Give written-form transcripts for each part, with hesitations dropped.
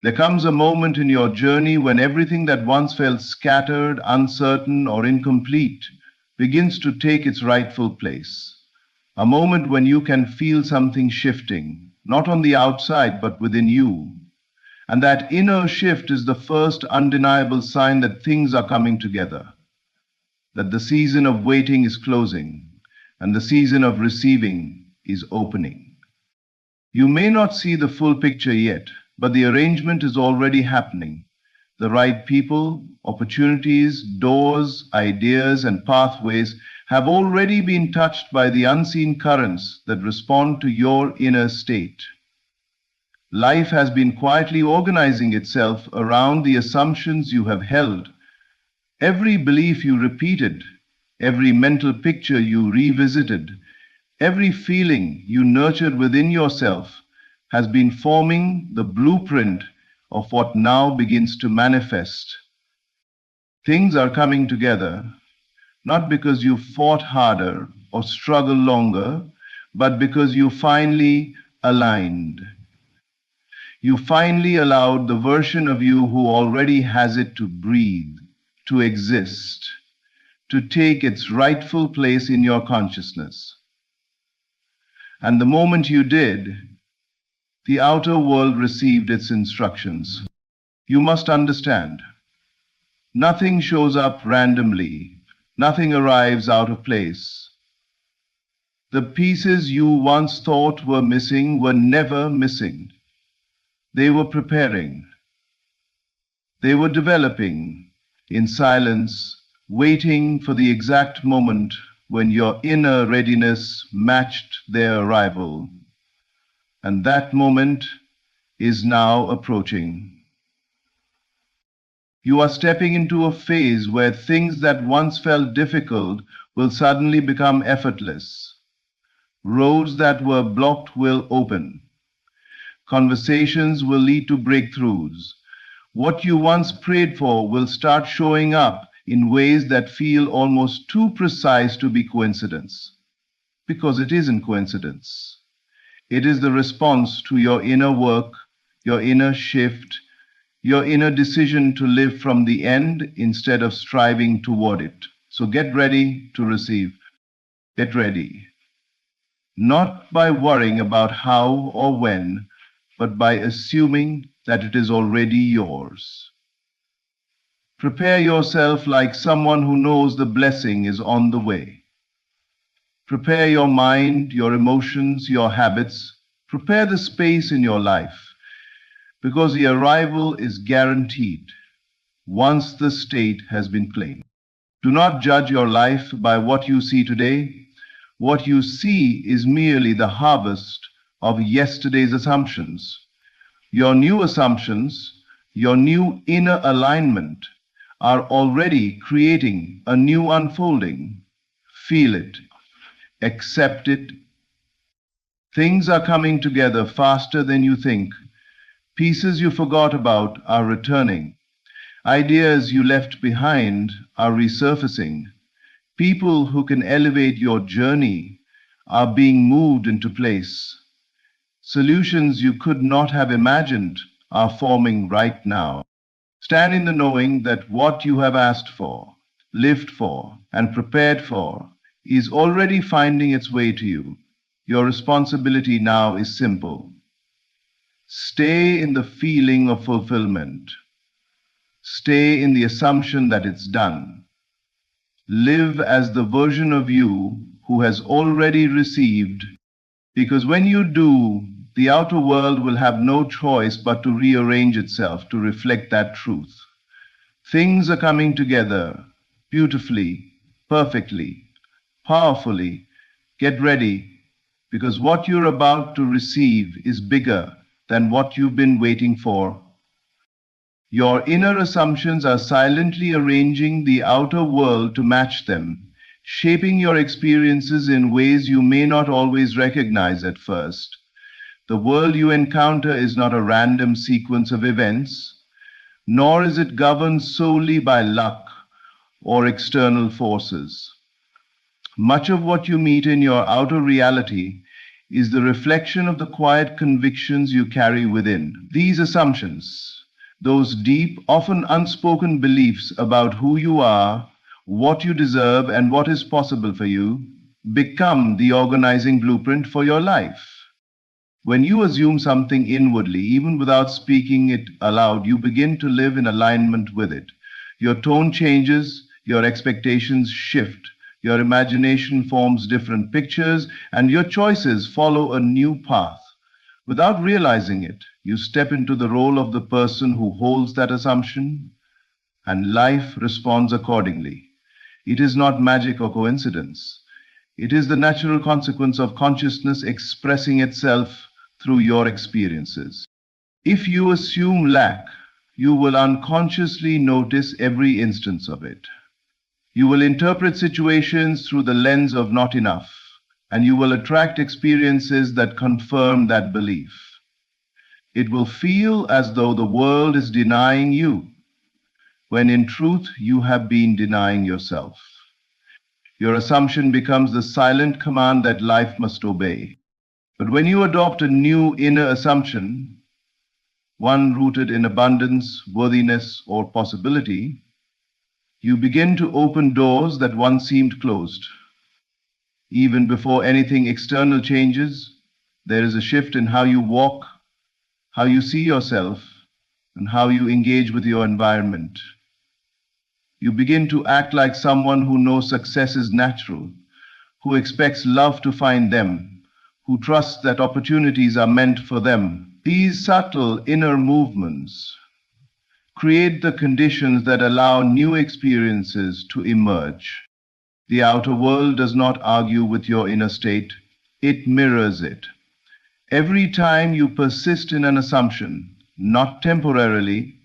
There comes a moment in your journey when everything that once felt scattered, uncertain, or incomplete begins to take its rightful place. A moment when you can feel something shifting, not on the outside, but within you. And that inner shift is the first undeniable sign that things are coming together, that the season of waiting is closing, and the season of receiving is opening. You may not see the full picture yet, but the arrangement is already happening. The right people, opportunities, doors, ideas, and pathways have already been touched by the unseen currents that respond to your inner state. Life has been quietly organizing itself around the assumptions you have held. Every belief you repeated, every mental picture you revisited, every feeling you nurtured within yourself has been forming the blueprint of what now begins to manifest. Things are coming together, not because you fought harder or struggled longer, but because you finally aligned. You finally allowed the version of you who already has it to breathe, to exist, to take its rightful place in your consciousness. And the moment you did, the outer world received its instructions. You must understand, nothing shows up randomly, nothing arrives out of place. The pieces you once thought were missing were never missing. They were preparing. They were developing in silence, waiting for the exact moment when your inner readiness matched their arrival. And that moment is now approaching. You are stepping into a phase where things that once felt difficult will suddenly become effortless. Roads that were blocked will open. Conversations will lead to breakthroughs. What you once prayed for will start showing up in ways that feel almost too precise to be coincidence. Because it isn't coincidence. It is the response to your inner work, your inner shift, your inner decision to live from the end instead of striving toward it. So get ready to receive. Get ready. Not by worrying about how or when, but by assuming that it is already yours. Prepare yourself like someone who knows the blessing is on the way. Prepare your mind, your emotions, your habits. Prepare the space in your life, because the arrival is guaranteed once the state has been claimed. Do not judge your life by what you see today. What you see is merely the harvest of yesterday's assumptions. Your new assumptions, your new inner alignment are already creating a new unfolding. Feel it. Accept it. Things are coming together faster than you think. Pieces you forgot about are returning. Ideas you left behind are resurfacing. People who can elevate your journey are being moved into place. Solutions you could not have imagined are forming right now. Stand in the knowing that what you have asked for, lived for, and prepared for is already finding its way to you. Your responsibility now is simple. Stay in the feeling of fulfillment. Stay in the assumption that it's done. Live as the version of you who has already received, because when you do, the outer world will have no choice but to rearrange itself to reflect that truth. Things are coming together beautifully, perfectly, powerfully. Get ready, because what you're about to receive is bigger than what you've been waiting for. Your inner assumptions are silently arranging the outer world to match them, shaping your experiences in ways you may not always recognize at first. The world you encounter is not a random sequence of events, nor is it governed solely by luck or external forces. Much of what you meet in your outer reality is the reflection of the quiet convictions you carry within. These assumptions, those deep, often unspoken beliefs about who you are, what you deserve, and what is possible for you, become the organizing blueprint for your life. When you assume something inwardly, even without speaking it aloud, you begin to live in alignment with it. Your tone changes, your expectations shift, your imagination forms different pictures, and your choices follow a new path. Without realizing it, you step into the role of the person who holds that assumption, and life responds accordingly. It is not magic or coincidence. It is the natural consequence of consciousness expressing itself through your experiences. If you assume lack, you will unconsciously notice every instance of it. You will interpret situations through the lens of not enough, and you will attract experiences that confirm that belief. It will feel as though the world is denying you, when in truth you have been denying yourself. Your assumption becomes the silent command that life must obey. But when you adopt a new inner assumption, one rooted in abundance, worthiness, or possibility, you begin to open doors that once seemed closed. Even before anything external changes, there is a shift in how you walk, how you see yourself, and how you engage with your environment. You begin to act like someone who knows success is natural, who expects love to find them, who trusts that opportunities are meant for them. These subtle inner movements create the conditions that allow new experiences to emerge. The outer world does not argue with your inner state, it mirrors it. Every time you persist in an assumption, not temporarily,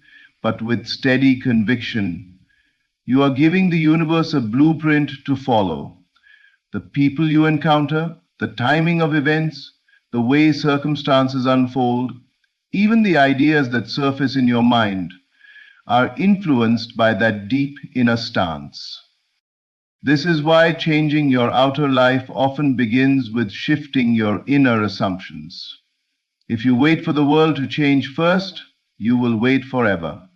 but with steady conviction, you are giving the universe a blueprint to follow. The people you encounter, the timing of events, the way circumstances unfold, even the ideas that surface in your mind are influenced by that deep inner stance. This is why changing your outer life often begins with shifting your inner assumptions. If you wait for the world to change first, you will wait forever.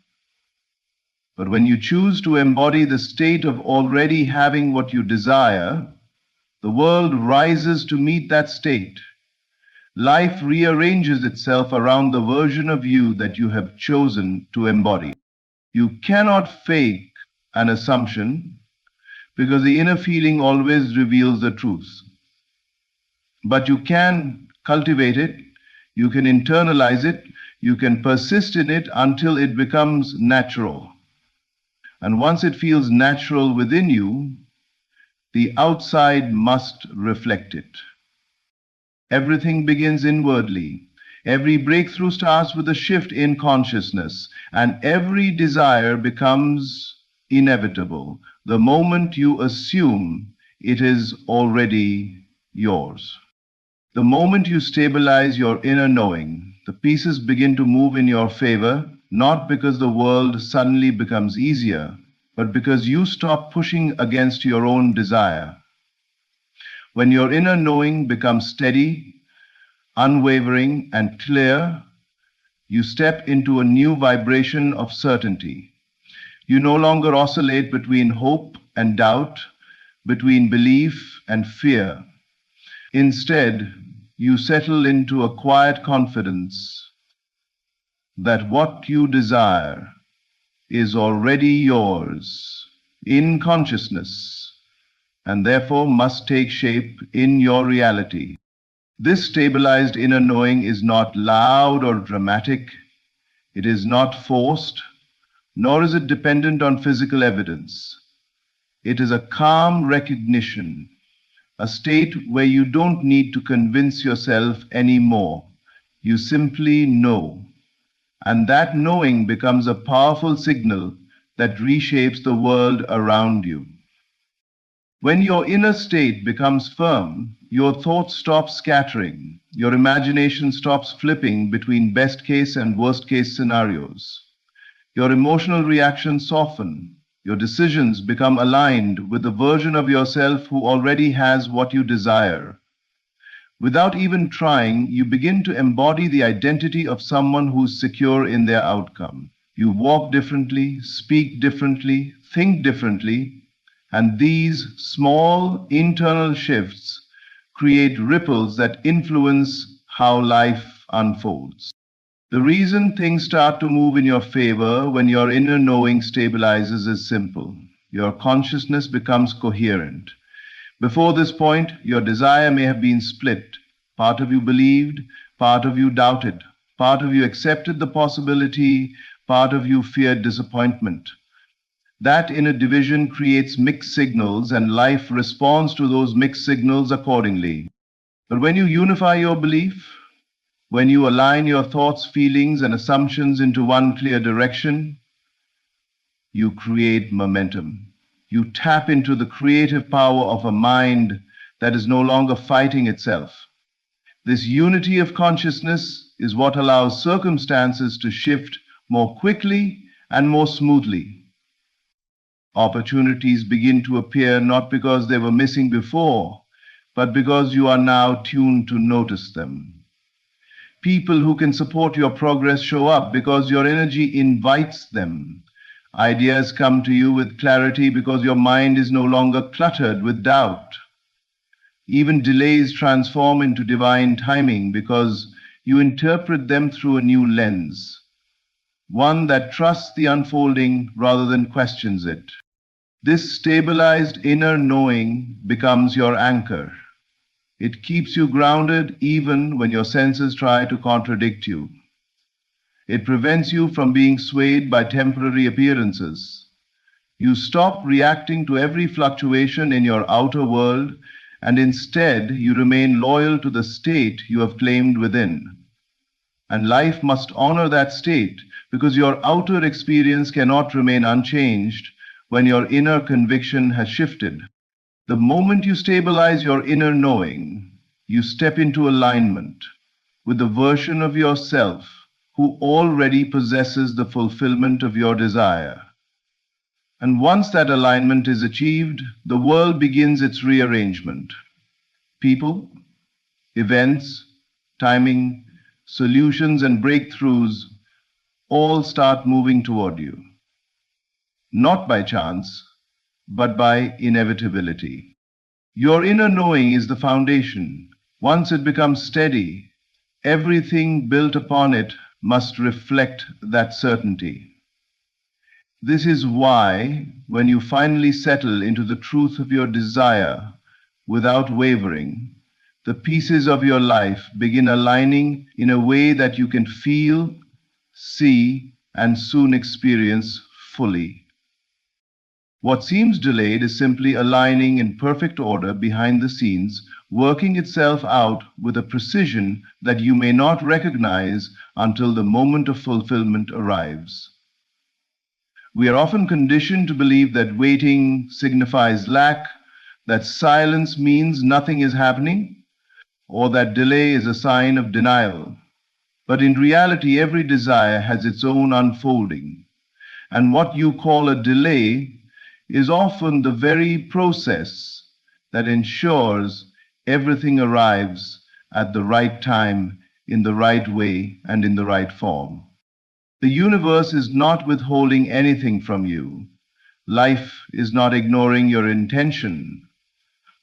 But when you choose to embody the state of already having what you desire, the world rises to meet that state. Life rearranges itself around the version of you that you have chosen to embody. You cannot fake an assumption because the inner feeling always reveals the truth. But you can cultivate it, you can internalize it, you can persist in it until it becomes natural. And once it feels natural within you, the outside must reflect it. Everything begins inwardly. Every breakthrough starts with a shift in consciousness, and every desire becomes inevitable the moment you assume it is already yours. The moment you stabilize your inner knowing, the pieces begin to move in your favor, not because the world suddenly becomes easier, but because you stop pushing against your own desire. When your inner knowing becomes steady, unwavering, and clear, you step into a new vibration of certainty. You no longer oscillate between hope and doubt, between belief and fear. Instead, you settle into a quiet confidence that what you desire is already yours in consciousness and therefore must take shape in your reality. This stabilized inner knowing is not loud or dramatic. It is not forced, nor is it dependent on physical evidence. It is a calm recognition, a state where you don't need to convince yourself anymore. You simply know. And that knowing becomes a powerful signal that reshapes the world around you. When your inner state becomes firm, your thoughts stop scattering, your imagination stops flipping between best case and worst case scenarios. Your emotional reactions soften, your decisions become aligned with the version of yourself who already has what you desire. Without even trying, you begin to embody the identity of someone who's secure in their outcome. You walk differently, speak differently, think differently, and these small internal shifts create ripples that influence how life unfolds. The reason things start to move in your favor when your inner knowing stabilizes is simple. Your consciousness becomes coherent. Before this point, your desire may have been split. Part of you believed, part of you doubted, part of you accepted the possibility, part of you feared disappointment. That inner division creates mixed signals, and life responds to those mixed signals accordingly. But when you unify your belief, when you align your thoughts, feelings, and assumptions into one clear direction, you create momentum. You tap into the creative power of a mind that is no longer fighting itself. This unity of consciousness is what allows circumstances to shift more quickly and more smoothly. Opportunities begin to appear not because they were missing before, but because you are now tuned to notice them. People who can support your progress show up because your energy invites them. Ideas come to you with clarity because your mind is no longer cluttered with doubt. Even delays transform into divine timing because you interpret them through a new lens, one that trusts the unfolding rather than questions it. This stabilized inner knowing becomes your anchor. It keeps you grounded even when your senses try to contradict you. It prevents you from being swayed by temporary appearances. You stop reacting to every fluctuation in your outer world, and instead you remain loyal to the state you have claimed within. And life must honor that state because your outer experience cannot remain unchanged when your inner conviction has shifted. The moment you stabilize your inner knowing, you step into alignment with the version of yourself who already possesses the fulfillment of your desire. And once that alignment is achieved, the world begins its rearrangement. People, events, timing, solutions, and breakthroughs all start moving toward you. Not by chance, but by inevitability. Your inner knowing is the foundation. Once it becomes steady, everything built upon it must reflect that certainty. This is why, when you finally settle into the truth of your desire without wavering, the pieces of your life begin aligning in a way that you can feel, see, and soon experience fully. What seems delayed is simply aligning in perfect order behind the scenes, working itself out with a precision that you may not recognize until the moment of fulfillment arrives. We are often conditioned to believe that waiting signifies lack, that silence means nothing is happening, or that delay is a sign of denial. But in reality, every desire has its own unfolding, and what you call a delay is often the very process that ensures everything arrives at the right time, in the right way, and in the right form. The universe is not withholding anything from you. Life is not ignoring your intention.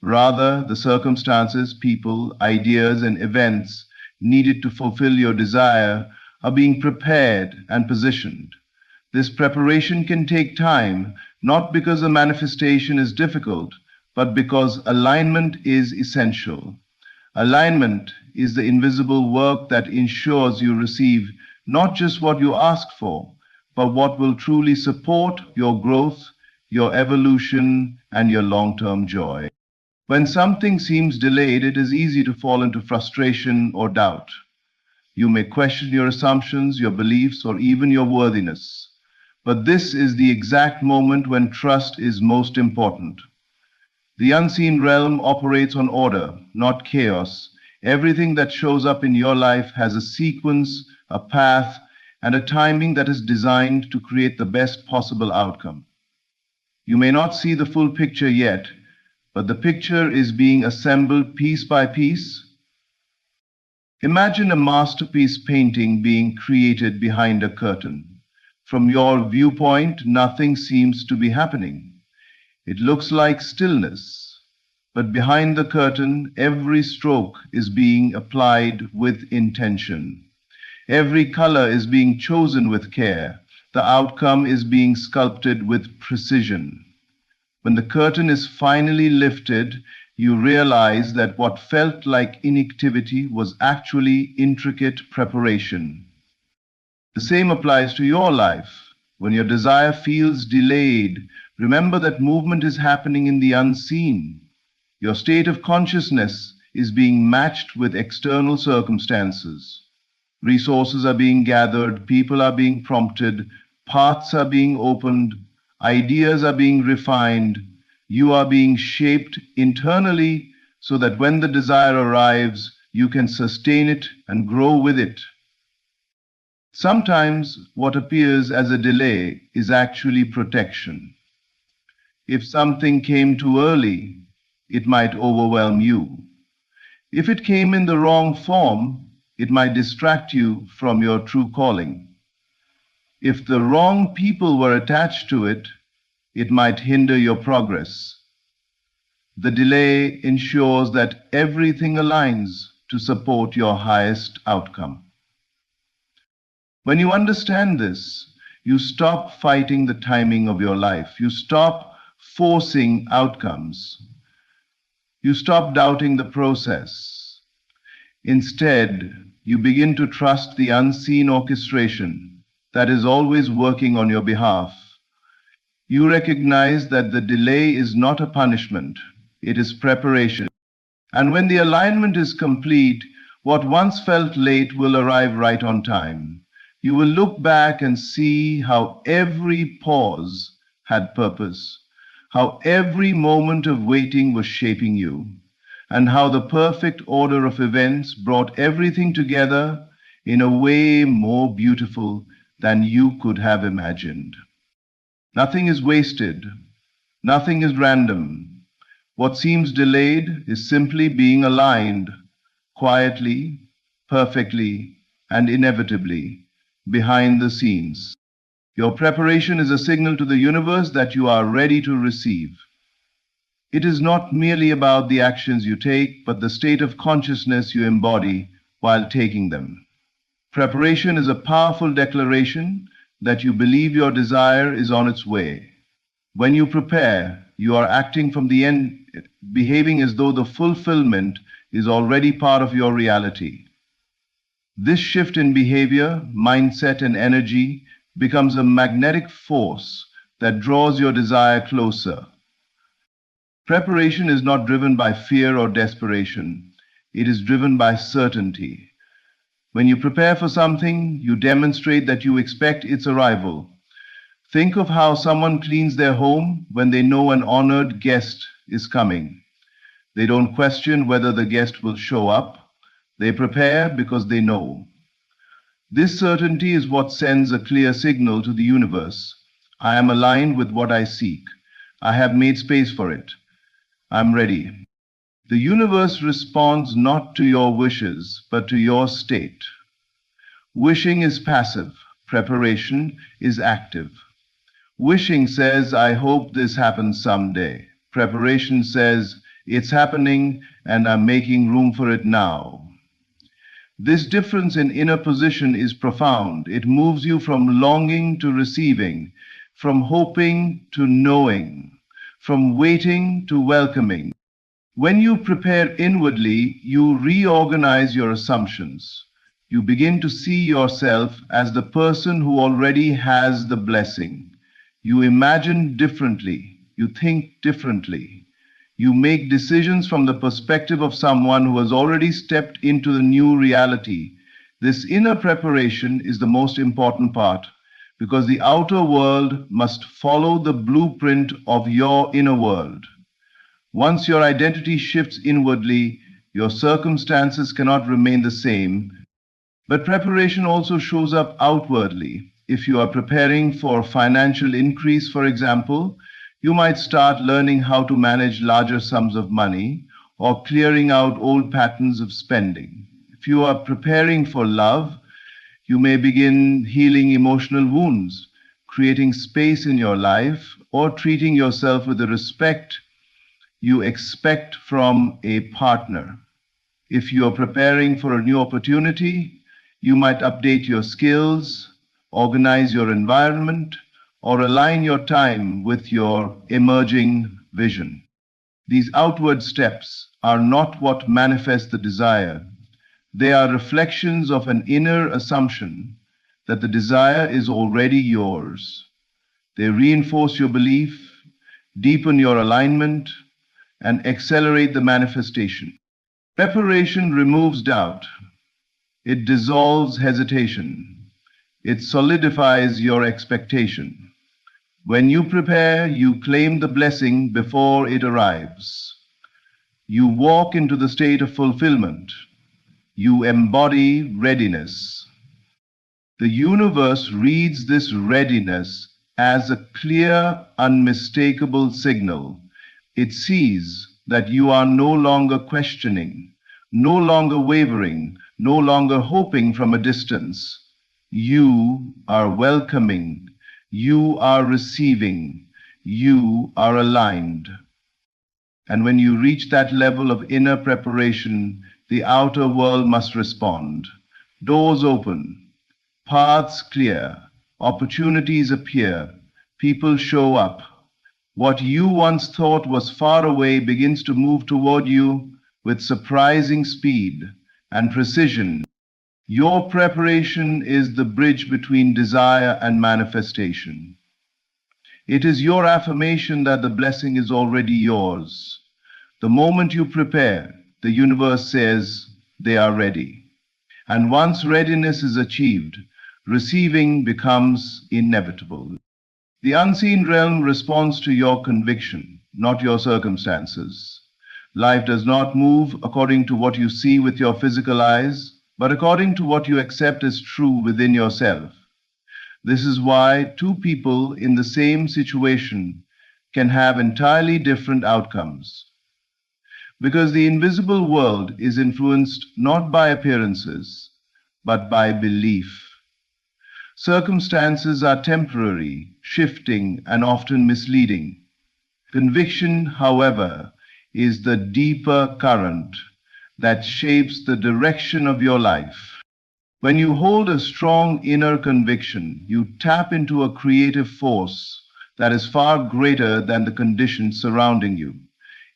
Rather, the circumstances, people, ideas, and events needed to fulfill your desire are being prepared and positioned. This preparation can take time, not because the manifestation is difficult, but because alignment is essential. Alignment is the invisible work that ensures you receive not just what you ask for, but what will truly support your growth, your evolution, and your long-term joy. When something seems delayed, it is easy to fall into frustration or doubt. You may question your assumptions, your beliefs, or even your worthiness. But this is the exact moment when trust is most important. The unseen realm operates on order, not chaos. Everything that shows up in your life has a sequence, a path, and a timing that is designed to create the best possible outcome. You may not see the full picture yet, but the picture is being assembled piece by piece, Imagine a masterpiece painting being created behind a curtain. From your viewpoint, nothing seems to be happening. It looks like stillness. But behind the curtain, every stroke is being applied with intention. Every color is being chosen with care. The outcome is being sculpted with precision. When the curtain is finally lifted, you realize that what felt like inactivity was actually intricate preparation. The same applies to your life. When your desire feels delayed, remember that movement is happening in the unseen. Your state of consciousness is being matched with external circumstances. Resources are being gathered, people are being prompted, paths are being opened, ideas are being refined, you are being shaped internally so that when the desire arrives, you can sustain it and grow with it. Sometimes what appears as a delay is actually protection. If something came too early, it might overwhelm you. If it came in the wrong form, it might distract you from your true calling. If the wrong people were attached to it, it might hinder your progress. The delay ensures that everything aligns to support your highest outcome. When you understand this, you stop fighting the timing of your life. You stop forcing outcomes. You stop doubting the process. Instead, you begin to trust the unseen orchestration that is always working on your behalf. You recognize that the delay is not a punishment, it is preparation. And when the alignment is complete, what once felt late will arrive right on time. You will look back and see how every pause had purpose, how every moment of waiting was shaping you, and how the perfect order of events brought everything together in a way more beautiful than you could have imagined. Nothing is wasted. Nothing is random. What seems delayed is simply being aligned quietly, perfectly, and inevitably behind the scenes. Your preparation is a signal to the universe that you are ready to receive. It is not merely about the actions you take, but the state of consciousness you embody while taking them. Preparation is a powerful declaration that you believe your desire is on its way. When you prepare, you are acting from the end, behaving as though the fulfillment is already part of your reality. This shift in behavior, mindset, and energy becomes a magnetic force that draws your desire closer. Preparation is not driven by fear or desperation. It is driven by certainty. When you prepare for something, you demonstrate that you expect its arrival. Think of how someone cleans their home when they know an honored guest is coming. They don't question whether the guest will show up. They prepare because they know. This certainty is what sends a clear signal to the universe. I am aligned with what I seek. I have made space for it. I'm ready. The universe responds not to your wishes, but to your state. Wishing is passive. Preparation is active. Wishing says, I hope this happens someday. Preparation says, it's happening and I'm making room for it now. This difference in inner position is profound. It moves you from longing to receiving, from hoping to knowing, from waiting to welcoming. When you prepare inwardly, you reorganize your assumptions. You begin to see yourself as the person who already has the blessing. You imagine differently. You think differently. You make decisions from the perspective of someone who has already stepped into the new reality. This inner preparation is the most important part because the outer world must follow the blueprint of your inner world. Once your identity shifts inwardly, your circumstances cannot remain the same. But preparation also shows up outwardly. If you are preparing for financial increase, for example, you might start learning how to manage larger sums of money or clearing out old patterns of spending. If you are preparing for love, you may begin healing emotional wounds, creating space in your life, or treating yourself with the respect you expect from a partner. If you are preparing for a new opportunity, you might update your skills, organize your environment, or align your time with your emerging vision. These outward steps are not what manifest the desire. They are reflections of an inner assumption that the desire is already yours. They reinforce your belief, deepen your alignment, and accelerate the manifestation. Preparation removes doubt. It dissolves hesitation. It solidifies your expectation. When you prepare, you claim the blessing before it arrives. You walk into the state of fulfillment. You embody readiness. The universe reads this readiness as a clear, unmistakable signal. It sees that you are no longer questioning, no longer wavering, no longer hoping from a distance. You are welcoming, you are receiving, you are aligned. And when you reach that level of inner preparation, the outer world must respond. Doors open, paths clear, opportunities appear, people show up. What you once thought was far away begins to move toward you with surprising speed and precision. Your preparation is the bridge between desire and manifestation. It is your affirmation that the blessing is already yours. The moment you prepare, the universe says they are ready. And once readiness is achieved, receiving becomes inevitable. The unseen realm responds to your conviction, not your circumstances. Life does not move according to what you see with your physical eyes, but according to what you accept as true within yourself. This is why two people in the same situation can have entirely different outcomes. Because the invisible world is influenced not by appearances, but by belief. Circumstances are temporary, shifting, and often misleading. Conviction, however, is the deeper current that shapes the direction of your life. When you hold a strong inner conviction, you tap into a creative force that is far greater than the conditions surrounding you.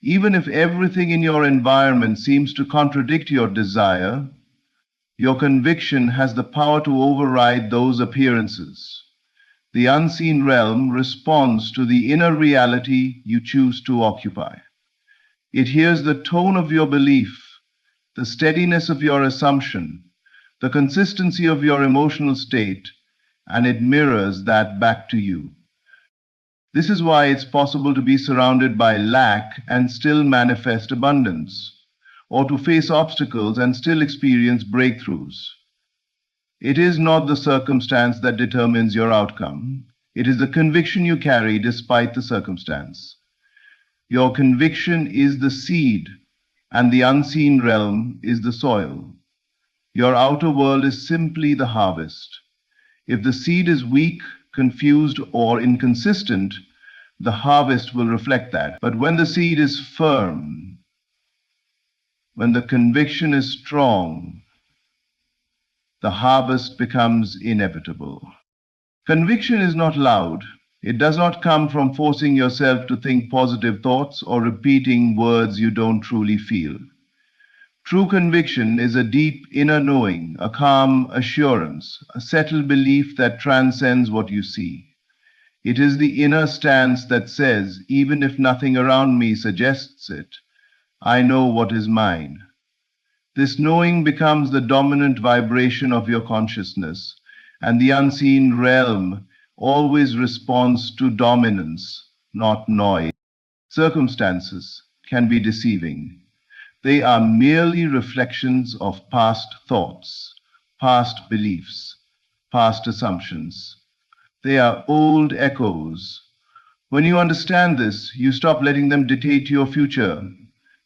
Even if everything in your environment seems to contradict your desire, your conviction has the power to override those appearances. The unseen realm responds to the inner reality you choose to occupy. It hears the tone of your belief, the steadiness of your assumption, the consistency of your emotional state, and it mirrors that back to you. This is why it's possible to be surrounded by lack and still manifest abundance, or to face obstacles and still experience breakthroughs. It is not the circumstance that determines your outcome. It is the conviction you carry despite the circumstance. Your conviction is the seed, and the unseen realm is the soil. Your outer world is simply the harvest. If the seed is weak, confused, or inconsistent, the harvest will reflect that. But when the seed is firm, when the conviction is strong, the harvest becomes inevitable. Conviction is not loud. It does not come from forcing yourself to think positive thoughts or repeating words you don't truly feel. True conviction is a deep inner knowing, a calm assurance, a settled belief that transcends what you see. It is the inner stance that says, even if nothing around me suggests it, I know what is mine. This knowing becomes the dominant vibration of your consciousness, and the unseen realm always responds to dominance, not noise. Circumstances can be deceiving. They are merely reflections of past thoughts, past beliefs, past assumptions. They are old echoes. When you understand this, you stop letting them dictate your future.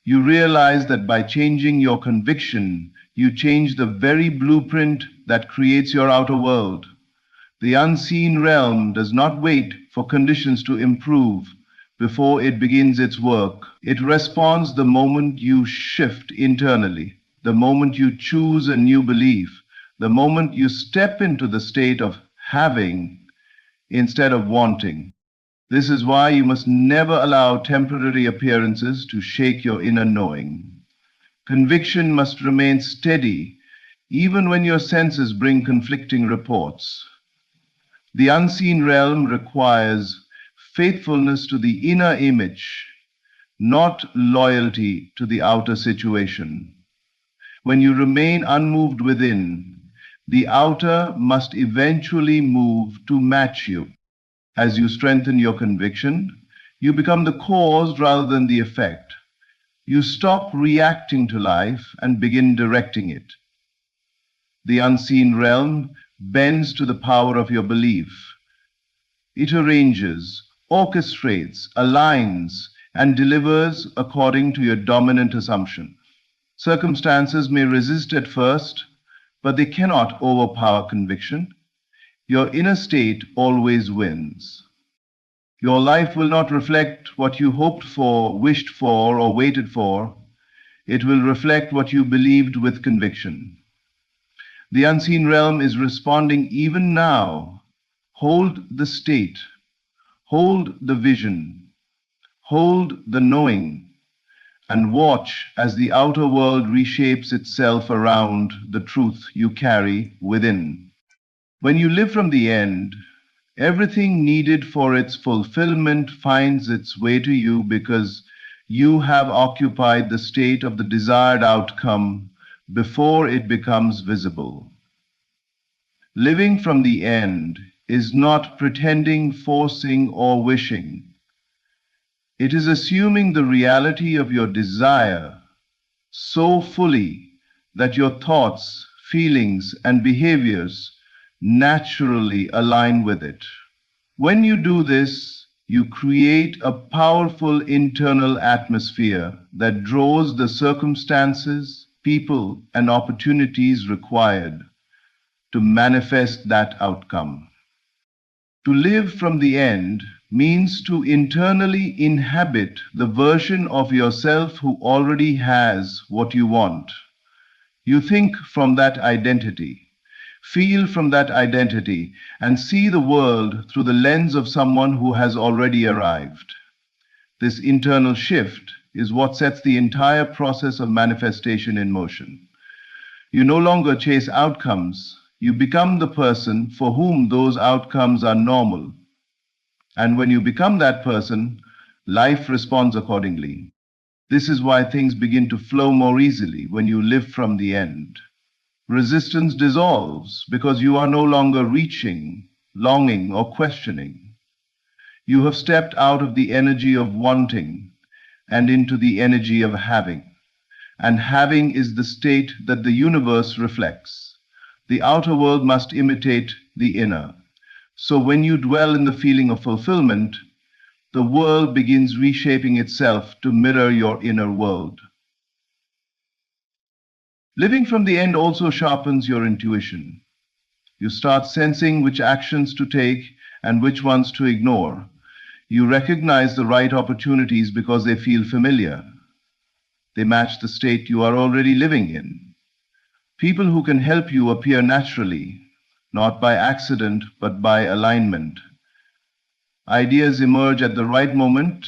You realize that by changing your conviction, you change the very blueprint that creates your outer world. The unseen realm does not wait for conditions to improve before it begins its work. It responds the moment you shift internally, the moment you choose a new belief, the moment you step into the state of having instead of wanting. This is why you must never allow temporary appearances to shake your inner knowing. Conviction must remain steady even when your senses bring conflicting reports. The unseen realm requires faithfulness to the inner image, not loyalty to the outer situation. When you remain unmoved within, the outer must eventually move to match you. As you strengthen your conviction, you become the cause rather than the effect. You stop reacting to life and begin directing it. The unseen realm bends to the power of your belief. It arranges, orchestrates, aligns, and delivers according to your dominant assumption. Circumstances may resist at first, but they cannot overpower conviction. Your inner state always wins. Your life will not reflect what you hoped for, wished for, or waited for. It will reflect what you believed with conviction. The unseen realm is responding even now. Hold the state. Hold the vision. Hold the knowing. And watch as the outer world reshapes itself around the truth you carry within. When you live from the end, everything needed for its fulfillment finds its way to you because you have occupied the state of the desired outcome before it becomes visible. Living from the end is not pretending, forcing, or wishing. It is assuming the reality of your desire so fully that your thoughts, feelings, and behaviors naturally align with it. When you do this, you create a powerful internal atmosphere that draws the circumstances, people, and opportunities required to manifest that outcome. To live from the end means to internally inhabit the version of yourself who already has what you want. You think from that identity, feel from that identity, and see the world through the lens of someone who has already arrived. This internal shift is what sets the entire process of manifestation in motion. You no longer chase outcomes. You become the person for whom those outcomes are normal. And when you become that person, life responds accordingly. This is why things begin to flow more easily when you live from the end. Resistance dissolves because you are no longer reaching, longing, or questioning. You have stepped out of the energy of wanting and into the energy of having. And having is the state that the universe reflects. The outer world must imitate the inner. So when you dwell in the feeling of fulfillment, the world begins reshaping itself to mirror your inner world. Living from the end also sharpens your intuition. You start sensing which actions to take and which ones to ignore. You recognize the right opportunities because they feel familiar. They match the state you are already living in. People who can help you appear naturally, not by accident, but by alignment. Ideas emerge at the right moment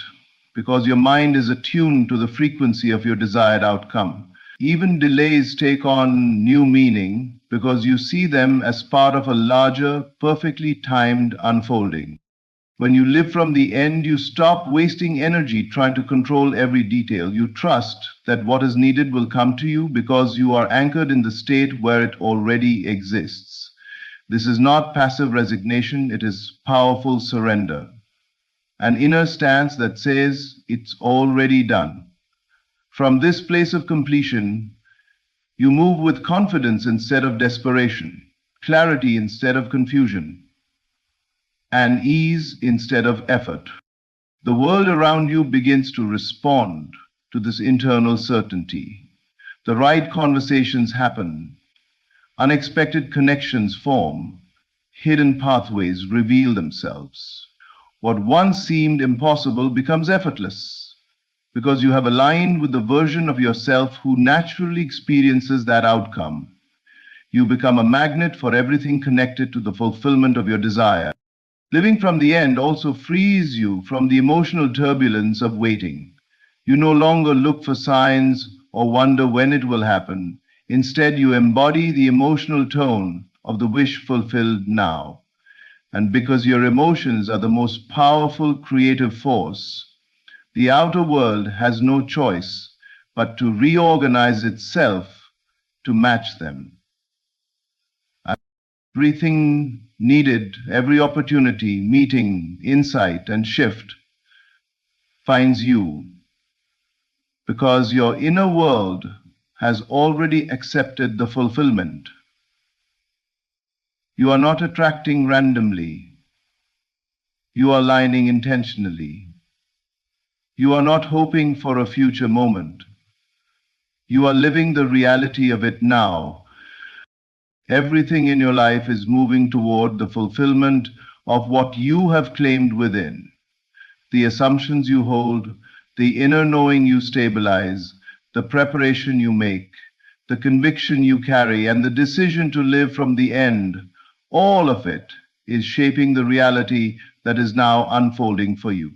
because your mind is attuned to the frequency of your desired outcome. Even delays take on new meaning because you see them as part of a larger, perfectly timed unfolding. When you live from the end, you stop wasting energy trying to control every detail. You trust that what is needed will come to you because you are anchored in the state where it already exists. This is not passive resignation, it is powerful surrender. An inner stance that says, it's already done. From this place of completion, you move with confidence instead of desperation, clarity instead of confusion, and ease instead of effort. The world around you begins to respond to this internal certainty. The right conversations happen. Unexpected connections form. Hidden pathways reveal themselves. What once seemed impossible becomes effortless because you have aligned with the version of yourself who naturally experiences that outcome. You become a magnet for everything connected to the fulfillment of your desire. Living from the end also frees you from the emotional turbulence of waiting. You no longer look for signs or wonder when it will happen. Instead, you embody the emotional tone of the wish fulfilled now. And because your emotions are the most powerful creative force, the outer world has no choice but to reorganize itself to match them. Everything needed, every opportunity, meeting, insight, and shift finds you because your inner world has already accepted the fulfillment. You are not attracting randomly. You are aligning intentionally. You are not hoping for a future moment. You are living the reality of it now. Everything in your life is moving toward the fulfillment of what you have claimed within. The assumptions you hold, the inner knowing you stabilize, the preparation you make, the conviction you carry, and the decision to live from the end, all of it is shaping the reality that is now unfolding for you.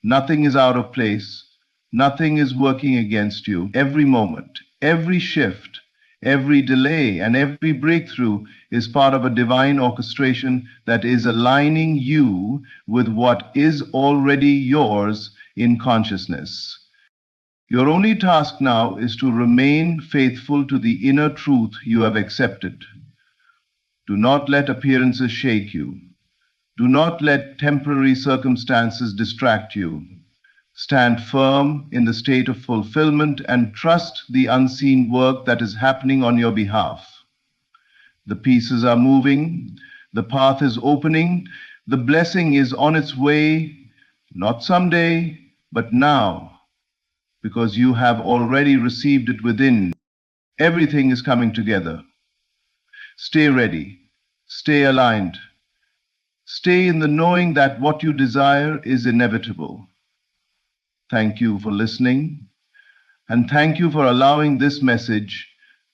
Nothing is out of place. Nothing is working against you. Every moment, every shift, every delay, and every breakthrough is part of a divine orchestration that is aligning you with what is already yours in consciousness. Your only task now is to remain faithful to the inner truth you have accepted. Do not let appearances shake you. Do not let temporary circumstances distract you. Stand firm in the state of fulfillment and trust the unseen work that is happening on your behalf. The pieces are moving, the path is opening, the blessing is on its way, not someday, but now, because you have already received it within. Everything is coming together. Stay ready, stay aligned, stay in the knowing that what you desire is inevitable. Thank you for listening, and thank you for allowing this message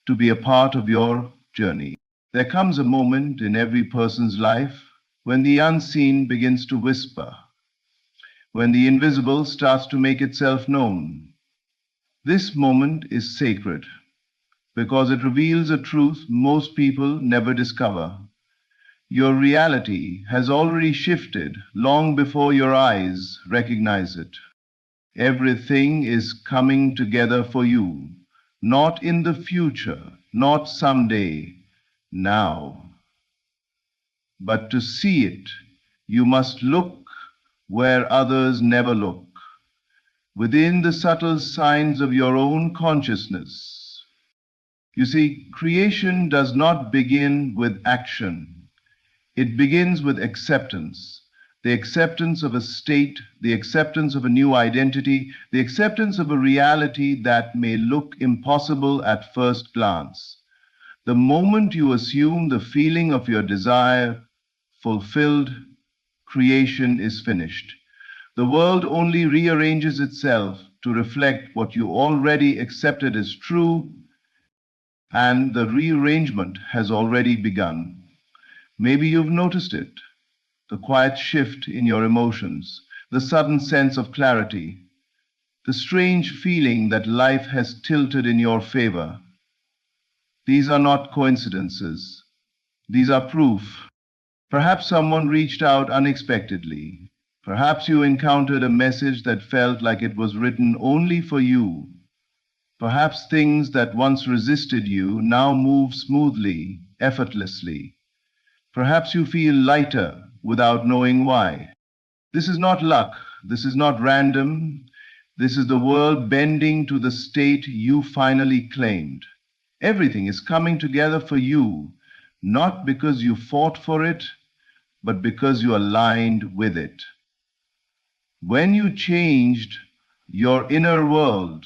to be a part of your journey. There comes a moment in every person's life when the unseen begins to whisper, when the invisible starts to make itself known. This moment is sacred because it reveals a truth most people never discover. Your reality has already shifted long before your eyes recognize it. Everything is coming together for you, not in the future, not someday, now. But to see it, you must look where others never look, within the subtle signs of your own consciousness. You see, creation does not begin with action. It begins with acceptance. The acceptance of a state, the acceptance of a new identity, the acceptance of a reality that may look impossible at first glance. The moment you assume the feeling of your desire fulfilled, creation is finished. The world only rearranges itself to reflect what you already accepted as true, and the rearrangement has already begun. Maybe you've noticed it. The quiet shift in your emotions, the sudden sense of clarity, the strange feeling that life has tilted in your favor. These are not coincidences. These are proof. Perhaps someone reached out unexpectedly. Perhaps you encountered a message that felt like it was written only for you. Perhaps things that once resisted you now move smoothly, effortlessly. Perhaps you feel lighter without knowing why. This is not luck. This is not random. This is the world bending to the state you finally claimed. Everything is coming together for you, not because you fought for it, but because you aligned with it. When you changed your inner world,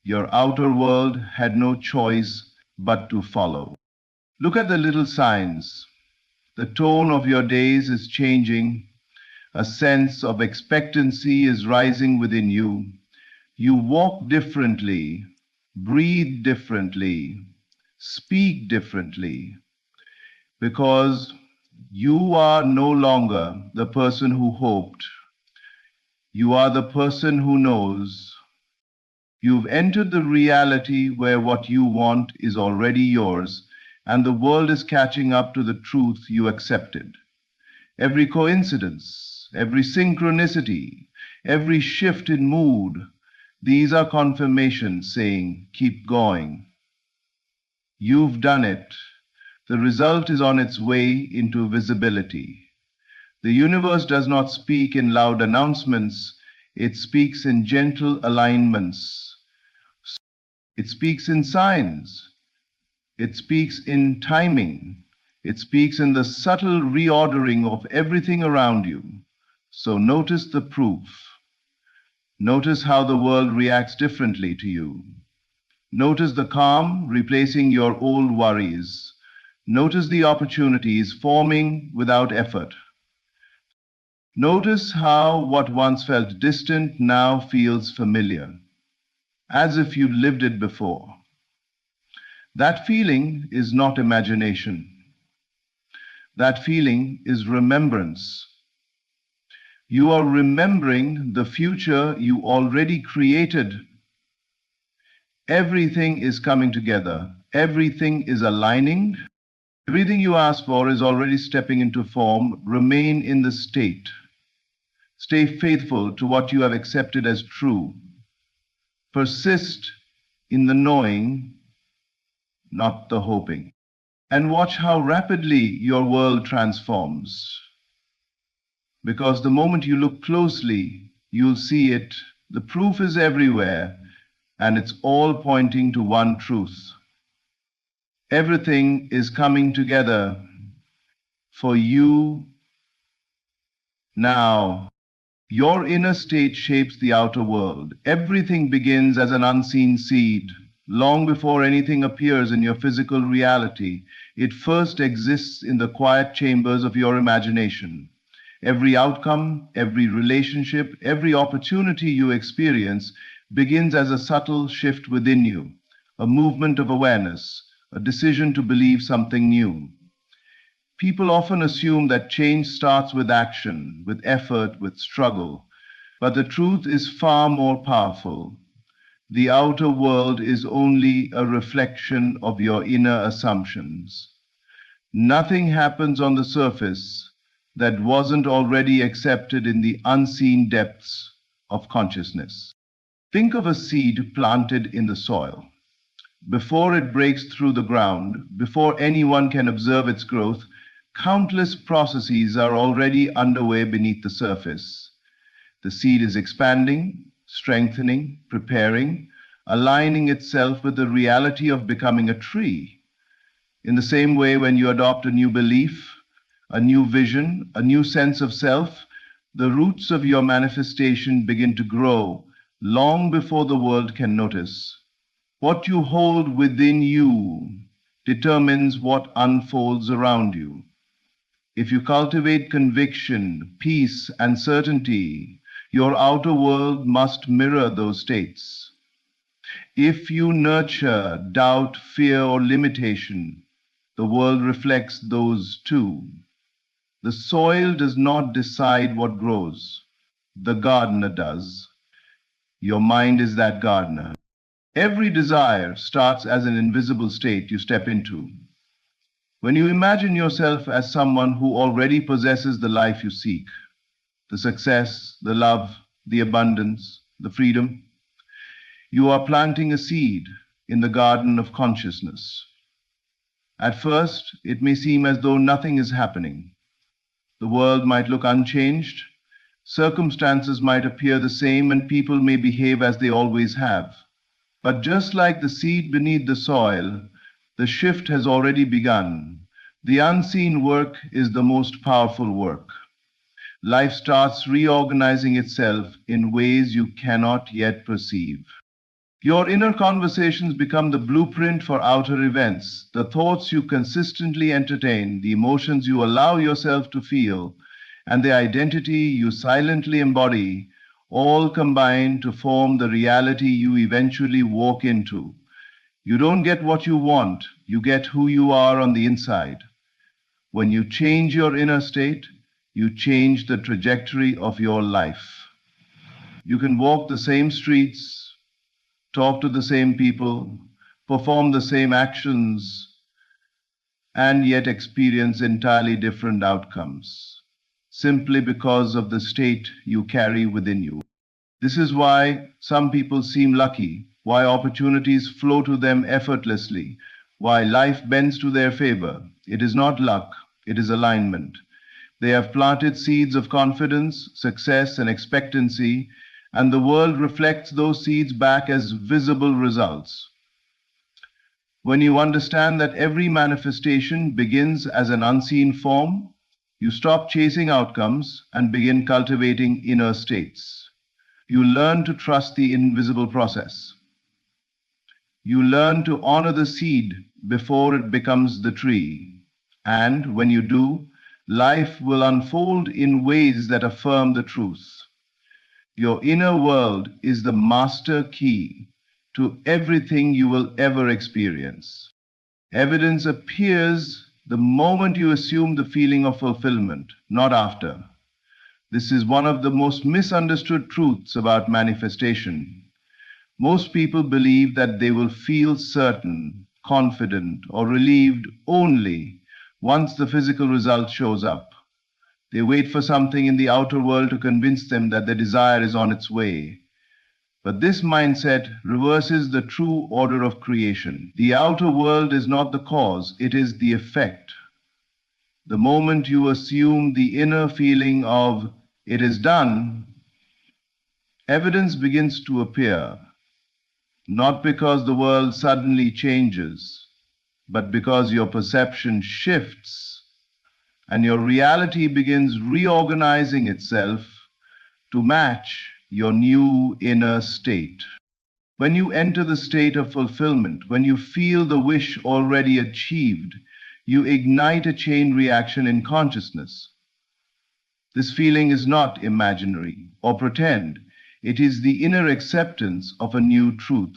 Your outer world had no choice but to follow. Look at the little signs. The tone of your days is changing. A sense of expectancy is rising within you. You walk differently, breathe differently, speak differently, because you are no longer the person who hoped. You are the person who knows. You've entered the reality where what you want is already yours, and the world is catching up to the truth you accepted. Every coincidence, every synchronicity, every shift in mood, these are confirmations saying, keep going. You've done it. The result is on its way into visibility. The universe does not speak in loud announcements, it speaks in gentle alignments. It speaks in signs. It speaks in timing. It speaks in the subtle reordering of everything around you. So notice the proof. Notice how the world reacts differently to you. Notice the calm replacing your old worries. Notice the opportunities forming without effort. Notice how what once felt distant now feels familiar, as if you lived it before. That feeling is not imagination. That feeling is remembrance. You are remembering the future you already created. Everything is coming together. Everything is aligning. Everything you ask for is already stepping into form. Remain in the state. Stay faithful to what you have accepted as true. Persist in the knowing, not the hoping. And watch how rapidly your world transforms. Because the moment you look closely, you'll see it. The proof is everywhere, and it's all pointing to one truth. Everything is coming together for you now. Your inner state shapes the outer world. Everything begins as an unseen seed. Long before anything appears in your physical reality, it first exists in the quiet chambers of your imagination. Every outcome, every relationship, every opportunity you experience begins as a subtle shift within you, a movement of awareness, a decision to believe something new. People often assume that change starts with action, with effort, with struggle. But the truth is far more powerful. The outer world is only a reflection of your inner assumptions. Nothing happens on the surface that wasn't already accepted in the unseen depths of consciousness. Think of a seed planted in the soil. Before it breaks through the ground, before anyone can observe its growth, countless processes are already underway beneath the surface. The seed is expanding, strengthening, preparing, aligning itself with the reality of becoming a tree. In the same way, when you adopt a new belief, a new vision, a new sense of self, the roots of your manifestation begin to grow long before the world can notice. What you hold within you determines what unfolds around you. If you cultivate conviction, peace, and certainty, your outer world must mirror those states. If you nurture doubt, fear, or limitation, the world reflects those too. The soil does not decide what grows. The gardener does. Your mind is that gardener. Every desire starts as an invisible state you step into. When you imagine yourself as someone who already possesses the life you seek, the success, the love, the abundance, the freedom, you are planting a seed in the garden of consciousness. At first, it may seem as though nothing is happening. The world might look unchanged, circumstances might appear the same, and people may behave as they always have. But just like the seed beneath the soil, the shift has already begun. The unseen work is the most powerful work. Life starts reorganizing itself in ways you cannot yet perceive. Your inner conversations become the blueprint for outer events, the thoughts you consistently entertain, the emotions you allow yourself to feel, and the identity you silently embody, all combine to form the reality you eventually walk into. You don't get what you want, you get who you are on the inside. When you change your inner state, you change the trajectory of your life. You can walk the same streets, talk to the same people, perform the same actions, and yet experience entirely different outcomes, simply because of the state you carry within you. This is why some people seem lucky, why opportunities flow to them effortlessly, why life bends to their favor. It is not luck, it is alignment. They have planted seeds of confidence, success, and expectancy, and the world reflects those seeds back as visible results. When you understand that every manifestation begins as an unseen form, you stop chasing outcomes and begin cultivating inner states. You learn to trust the invisible process. You learn to honor the seed before it becomes the tree. And when you do, life will unfold in ways that affirm the truth. Your inner world is the master key to everything you will ever experience. Evidence appears the moment you assume the feeling of fulfillment, not after. This is one of the most misunderstood truths about manifestation. Most people believe that they will feel certain, confident, or relieved only once the physical result shows up. They wait for something in the outer world to convince them that their desire is on its way. But this mindset reverses the true order of creation. The outer world is not the cause, it is the effect. The moment you assume the inner feeling of it is done, evidence begins to appear, not because the world suddenly changes, but because your perception shifts and your reality begins reorganizing itself to match your new inner state. When you enter the state of fulfillment, when you feel the wish already achieved, you ignite a chain reaction in consciousness. This feeling is not imaginary or pretend. It is the inner acceptance of a new truth.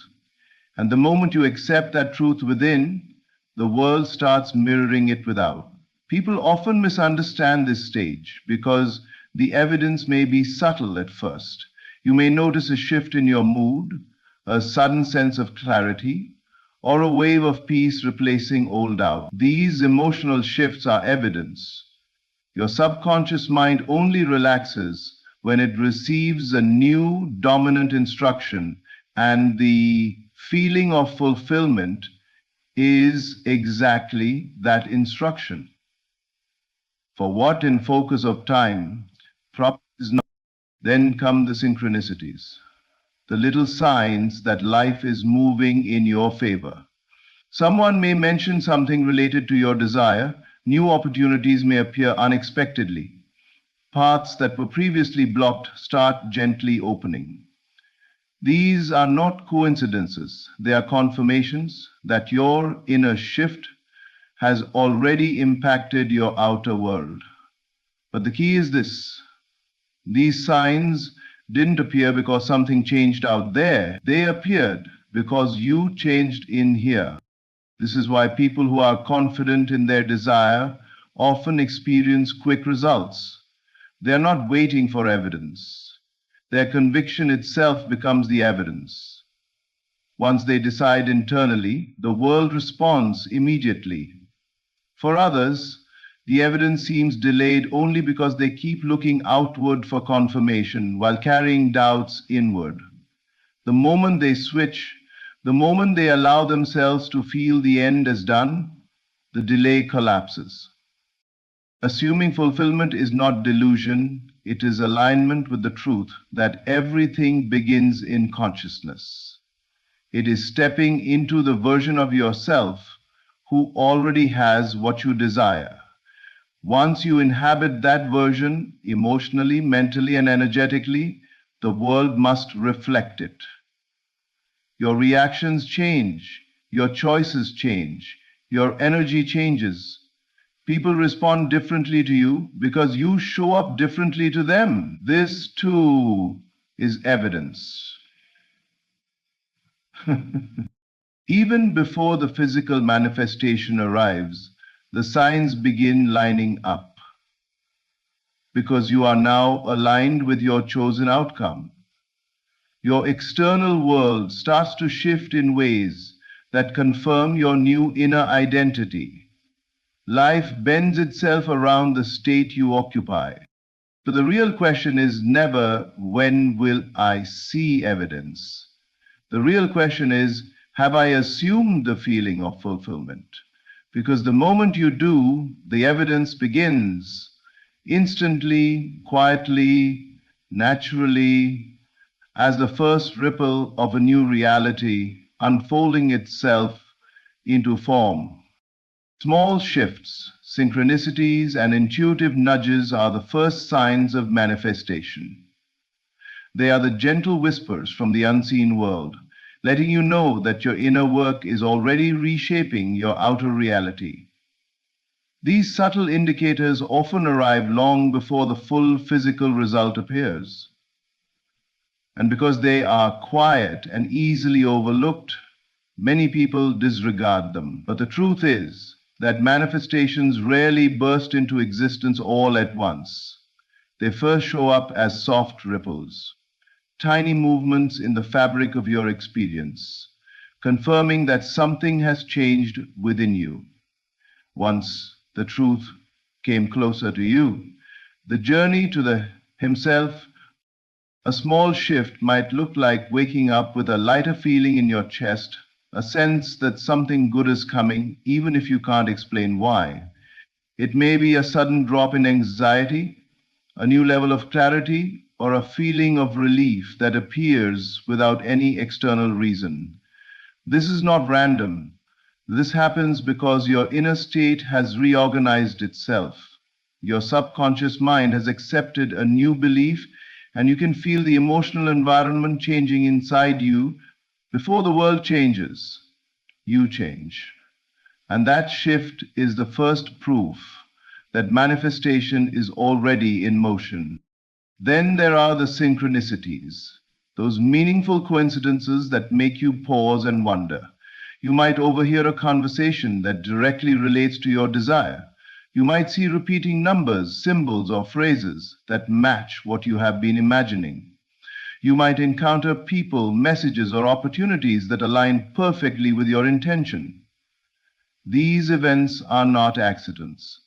And the moment you accept that truth within, the world starts mirroring it without. People often misunderstand this stage because the evidence may be subtle at first. You may notice a shift in your mood, a sudden sense of clarity, or a wave of peace replacing old doubt. These emotional shifts are evidence. Your subconscious mind only relaxes when it receives a new dominant instruction, and the feeling of fulfillment is exactly that instruction. For what in focus of time proper is not, then come the synchronicities, the little signs that life is moving in your favor. Someone may mention something related to your desire, new opportunities may appear unexpectedly. Paths that were previously blocked start gently opening. These are not coincidences, they are confirmations that your inner shift has already impacted your outer world. But the key is this: these signs didn't appear because something changed out there. They appeared because you changed in here. This is why people who are confident in their desire often experience quick results. They are not waiting for evidence. Their conviction itself becomes the evidence. Once they decide internally, the world responds immediately. For others, the evidence seems delayed only because they keep looking outward for confirmation while carrying doubts inward. The moment they switch, the moment they allow themselves to feel the end is done, the delay collapses. Assuming fulfillment is not delusion, it is alignment with the truth that everything begins in consciousness. It is stepping into the version of yourself who already has what you desire. Once you inhabit that version emotionally, mentally, and energetically, the world must reflect it. Your reactions change, your choices change, your energy changes. People respond differently to you because you show up differently to them. This too is evidence. Even before the physical manifestation arrives, the signs begin lining up because you are now aligned with your chosen outcome. Your external world starts to shift in ways that confirm your new inner identity. Life bends itself around the state you occupy. So the real question is never, when will I see evidence? The real question is, have I assumed the feeling of fulfillment? Because the moment you do, the evidence begins instantly, quietly, naturally, as the first ripple of a new reality unfolding itself into form. Small shifts, synchronicities, and intuitive nudges are the first signs of manifestation. They are the gentle whispers from the unseen world, letting you know that your inner work is already reshaping your outer reality. These subtle indicators often arrive long before the full physical result appears. And because they are quiet and easily overlooked, many people disregard them. But the truth is that manifestations rarely burst into existence all at once. They first show up as soft ripples, tiny movements in the fabric of your experience, confirming that something has changed within you. Once the truth came closer to you, the journey to the Himself. A small shift might look like waking up with a lighter feeling in your chest, a sense that something good is coming, even if you can't explain why. It may be a sudden drop in anxiety, a new level of clarity, or a feeling of relief that appears without any external reason. This is not random. This happens because your inner state has reorganized itself. Your subconscious mind has accepted a new belief, and you can feel the emotional environment changing inside you. Before the world changes, you change. And that shift is the first proof that manifestation is already in motion. Then there are the synchronicities, those meaningful coincidences that make you pause and wonder. You might overhear a conversation that directly relates to your desire. You might see repeating numbers, symbols, or phrases that match what you have been imagining. You might encounter people, messages, or opportunities that align perfectly with your intention. These events are not accidents.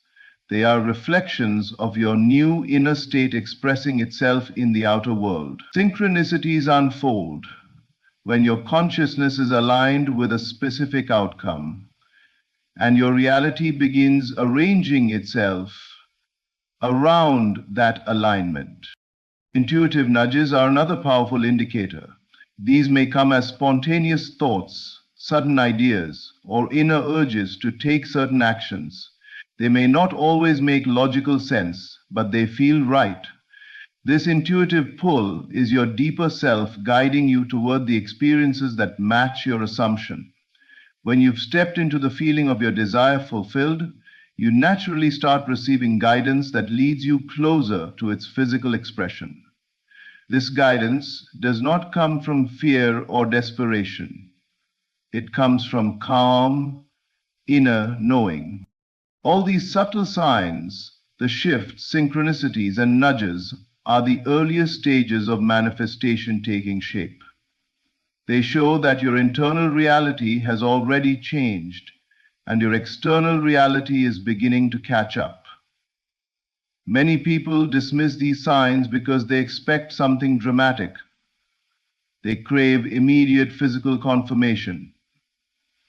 They are reflections of your new inner state expressing itself in the outer world. Synchronicities unfold when your consciousness is aligned with a specific outcome, and your reality begins arranging itself around that alignment. Intuitive nudges are another powerful indicator. These may come as spontaneous thoughts, sudden ideas, or inner urges to take certain actions. They may not always make logical sense, but they feel right. This intuitive pull is your deeper self guiding you toward the experiences that match your assumption. When you've stepped into the feeling of your desire fulfilled, you naturally start receiving guidance that leads you closer to its physical expression. This guidance does not come from fear or desperation. It comes from calm, inner knowing. All these subtle signs, the shifts, synchronicities, and nudges, are the earliest stages of manifestation taking shape. They show that your internal reality has already changed and your external reality is beginning to catch up. Many people dismiss these signs because they expect something dramatic. They crave immediate physical confirmation.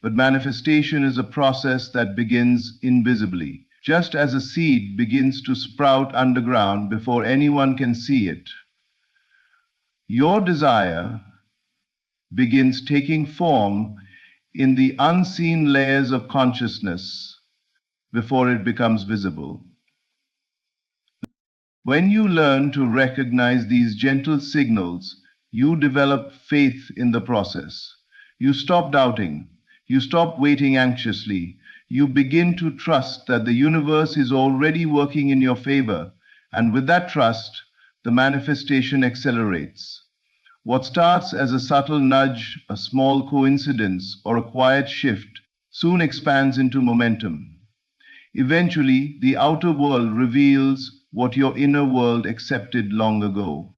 But manifestation is a process that begins invisibly, just as a seed begins to sprout underground before anyone can see it. Your desire begins taking form in the unseen layers of consciousness before it becomes visible. When you learn to recognize these gentle signals, you develop faith in the process. You stop doubting. You stop waiting anxiously. You begin to trust that the universe is already working in your favor, and with that trust, the manifestation accelerates. What starts as a subtle nudge, a small coincidence, or a quiet shift soon expands into momentum. Eventually, the outer world reveals what your inner world accepted long ago.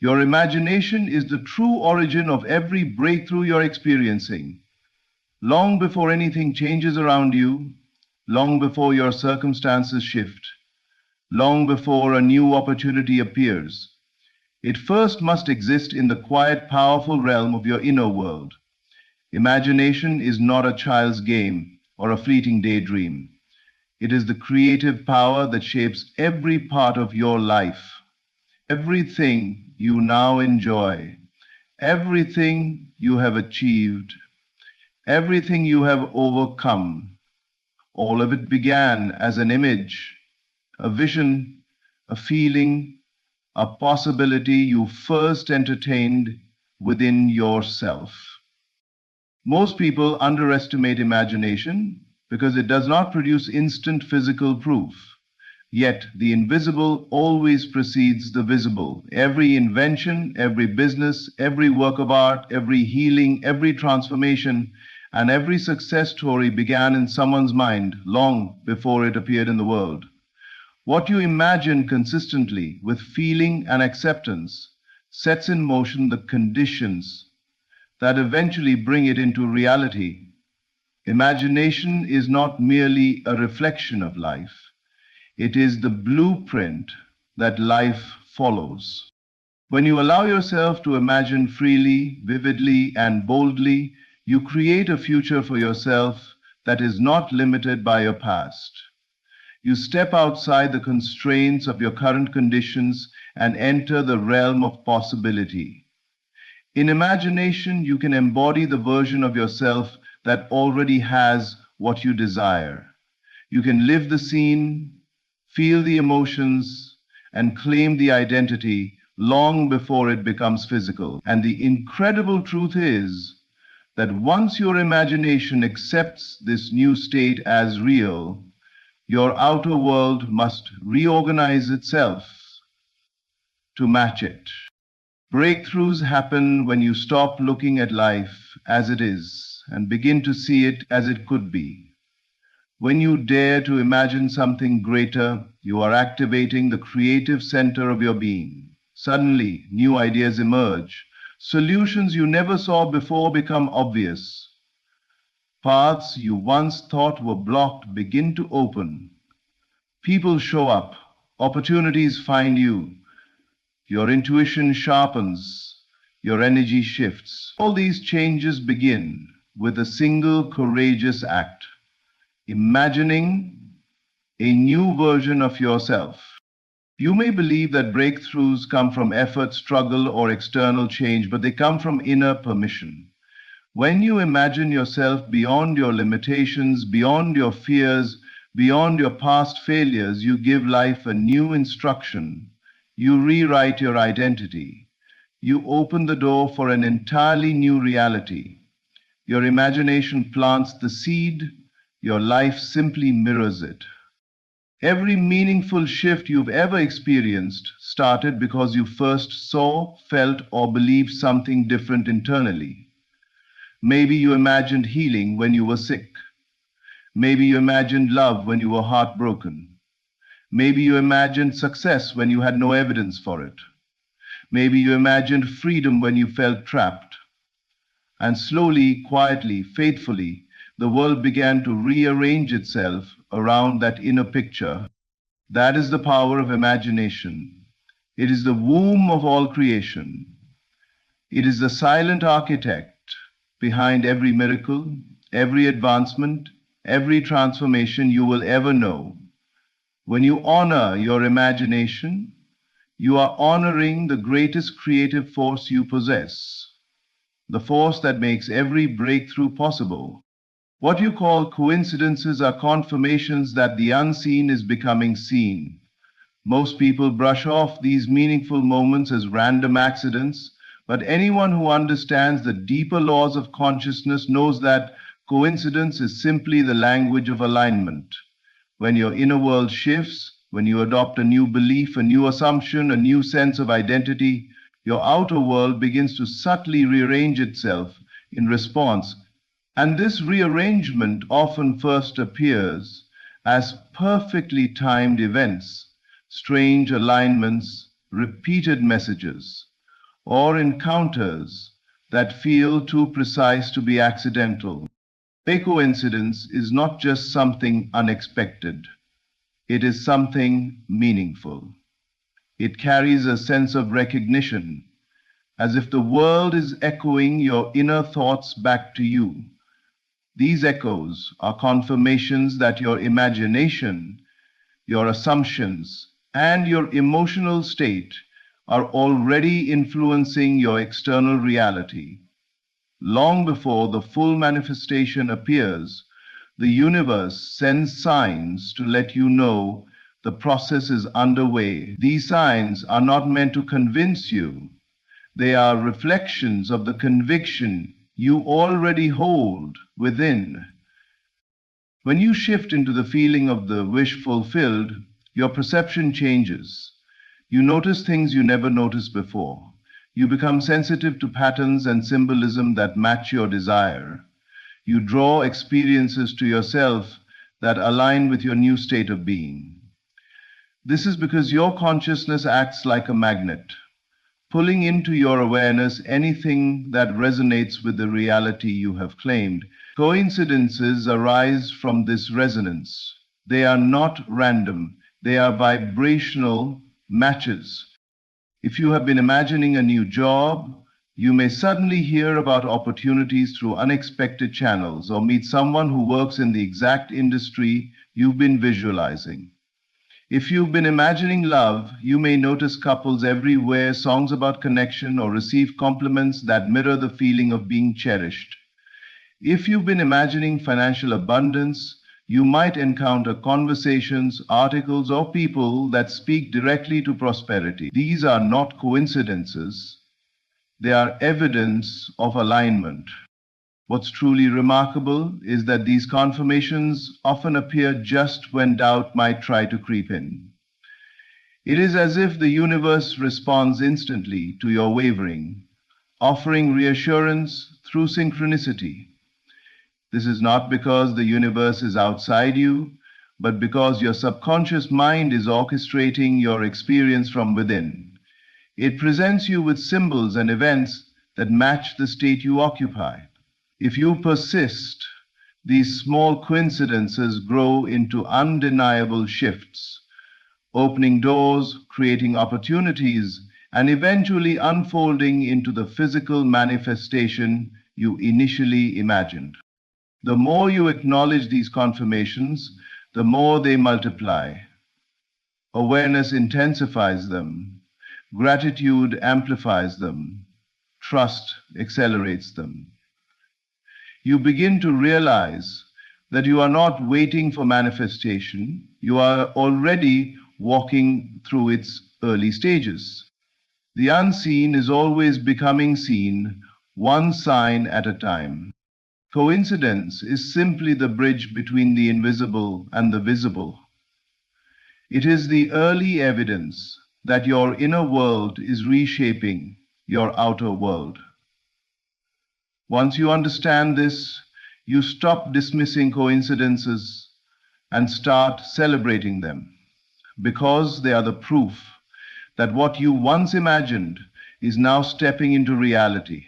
Your imagination is the true origin of every breakthrough you're experiencing. Long before anything changes around you, long before your circumstances shift, long before a new opportunity appears, it first must exist in the quiet, powerful realm of your inner world. Imagination is not a child's game or a fleeting daydream. It is the creative power that shapes every part of your life. Everything you now enjoy, everything you have achieved, everything you have overcome, all of it began as an image, a vision, a feeling, a possibility you first entertained within yourself. Most people underestimate imagination because it does not produce instant physical proof. Yet the invisible always precedes the visible. Every invention, every business, every work of art, every healing, every transformation, and every success story began in someone's mind long before it appeared in the world. What you imagine consistently with feeling and acceptance sets in motion the conditions that eventually bring it into reality. Imagination is not merely a reflection of life. It is the blueprint that life follows. When you allow yourself to imagine freely, vividly, and boldly, you create a future for yourself that is not limited by your past. You step outside the constraints of your current conditions and enter the realm of possibility. In imagination, you can embody the version of yourself that already has what you desire. You can live the scene, feel the emotions, and claim the identity long before it becomes physical. And the incredible truth is that once your imagination accepts this new state as real, your outer world must reorganize itself to match it. Breakthroughs happen when you stop looking at life as it is and begin to see it as it could be. When you dare to imagine something greater, you are activating the creative center of your being. Suddenly, new ideas emerge. Solutions you never saw before become obvious. Paths you once thought were blocked begin to open. People show up. Opportunities find you. Your intuition sharpens. Your energy shifts. All these changes begin with a single courageous act. Imagining a new version of yourself. You may believe that breakthroughs come from effort, struggle, or external change, but they come from inner permission. When you imagine yourself beyond your limitations, beyond your fears, beyond your past failures, you give life a new instruction. You rewrite your identity. You open the door for an entirely new reality. Your imagination plants the seed. Your life simply mirrors it. Every meaningful shift you've ever experienced started because you first saw, felt, or believed something different internally. Maybe you imagined healing when you were sick. Maybe you imagined love when you were heartbroken. Maybe you imagined success when you had no evidence for it. Maybe you imagined freedom when you felt trapped. And slowly, quietly, faithfully, the world began to rearrange itself around that inner picture. That is the power of imagination. It is the womb of all creation. It is the silent architect behind every miracle, every advancement, every transformation you will ever know. When you honor your imagination, you are honoring the greatest creative force you possess, the force that makes every breakthrough possible. What you call coincidences are confirmations that the unseen is becoming seen. Most people brush off these meaningful moments as random accidents, But anyone who understands the deeper laws of consciousness knows that coincidence is simply the language of alignment. When your inner world shifts, when you adopt a new belief, a new assumption, a new sense of identity, your outer world begins to subtly rearrange itself in response. And this rearrangement often first appears as perfectly timed events, strange alignments, repeated messages, or encounters that feel too precise to be accidental. A coincidence is not just something unexpected, it is something meaningful. It carries a sense of recognition, as if the world is echoing your inner thoughts back to you. These echoes are confirmations that your imagination, your assumptions, and your emotional state are already influencing your external reality. Long before the full manifestation appears, the universe sends signs to let you know the process is underway. These signs are not meant to convince you. They are reflections of the conviction you already hold within. When you shift into the feeling of the wish fulfilled, your perception changes. You notice things you never noticed before. You become sensitive to patterns and symbolism that match your desire. You draw experiences to yourself that align with your new state of being. This is because your consciousness acts like a magnet, pulling into your awareness anything that resonates with the reality you have claimed. Coincidences arise from this resonance. They are not random, they are vibrational matches. If you have been imagining a new job, you may suddenly hear about opportunities through unexpected channels or meet someone who works in the exact industry you've been visualizing. If you've been imagining love, you may notice couples everywhere, songs about connection, or receive compliments that mirror the feeling of being cherished. If you've been imagining financial abundance, you might encounter conversations, articles, or people that speak directly to prosperity. These are not coincidences. They are evidence of alignment. What's truly remarkable is that these confirmations often appear just when doubt might try to creep in. It is as if the universe responds instantly to your wavering, offering reassurance through synchronicity. This is not because the universe is outside you, but because your subconscious mind is orchestrating your experience from within. It presents you with symbols and events that match the state you occupy. If you persist, these small coincidences grow into undeniable shifts, opening doors, creating opportunities, and eventually unfolding into the physical manifestation you initially imagined. The more you acknowledge these confirmations, the more they multiply. Awareness intensifies them. Gratitude amplifies them. Trust accelerates them. You begin to realize that you are not waiting for manifestation. You are already walking through its early stages. The unseen is always becoming seen, one sign at a time. Coincidence is simply the bridge between the invisible and the visible. It is the early evidence that your inner world is reshaping your outer world. Once you understand this, you stop dismissing coincidences and start celebrating them, because they are the proof that what you once imagined is now stepping into reality.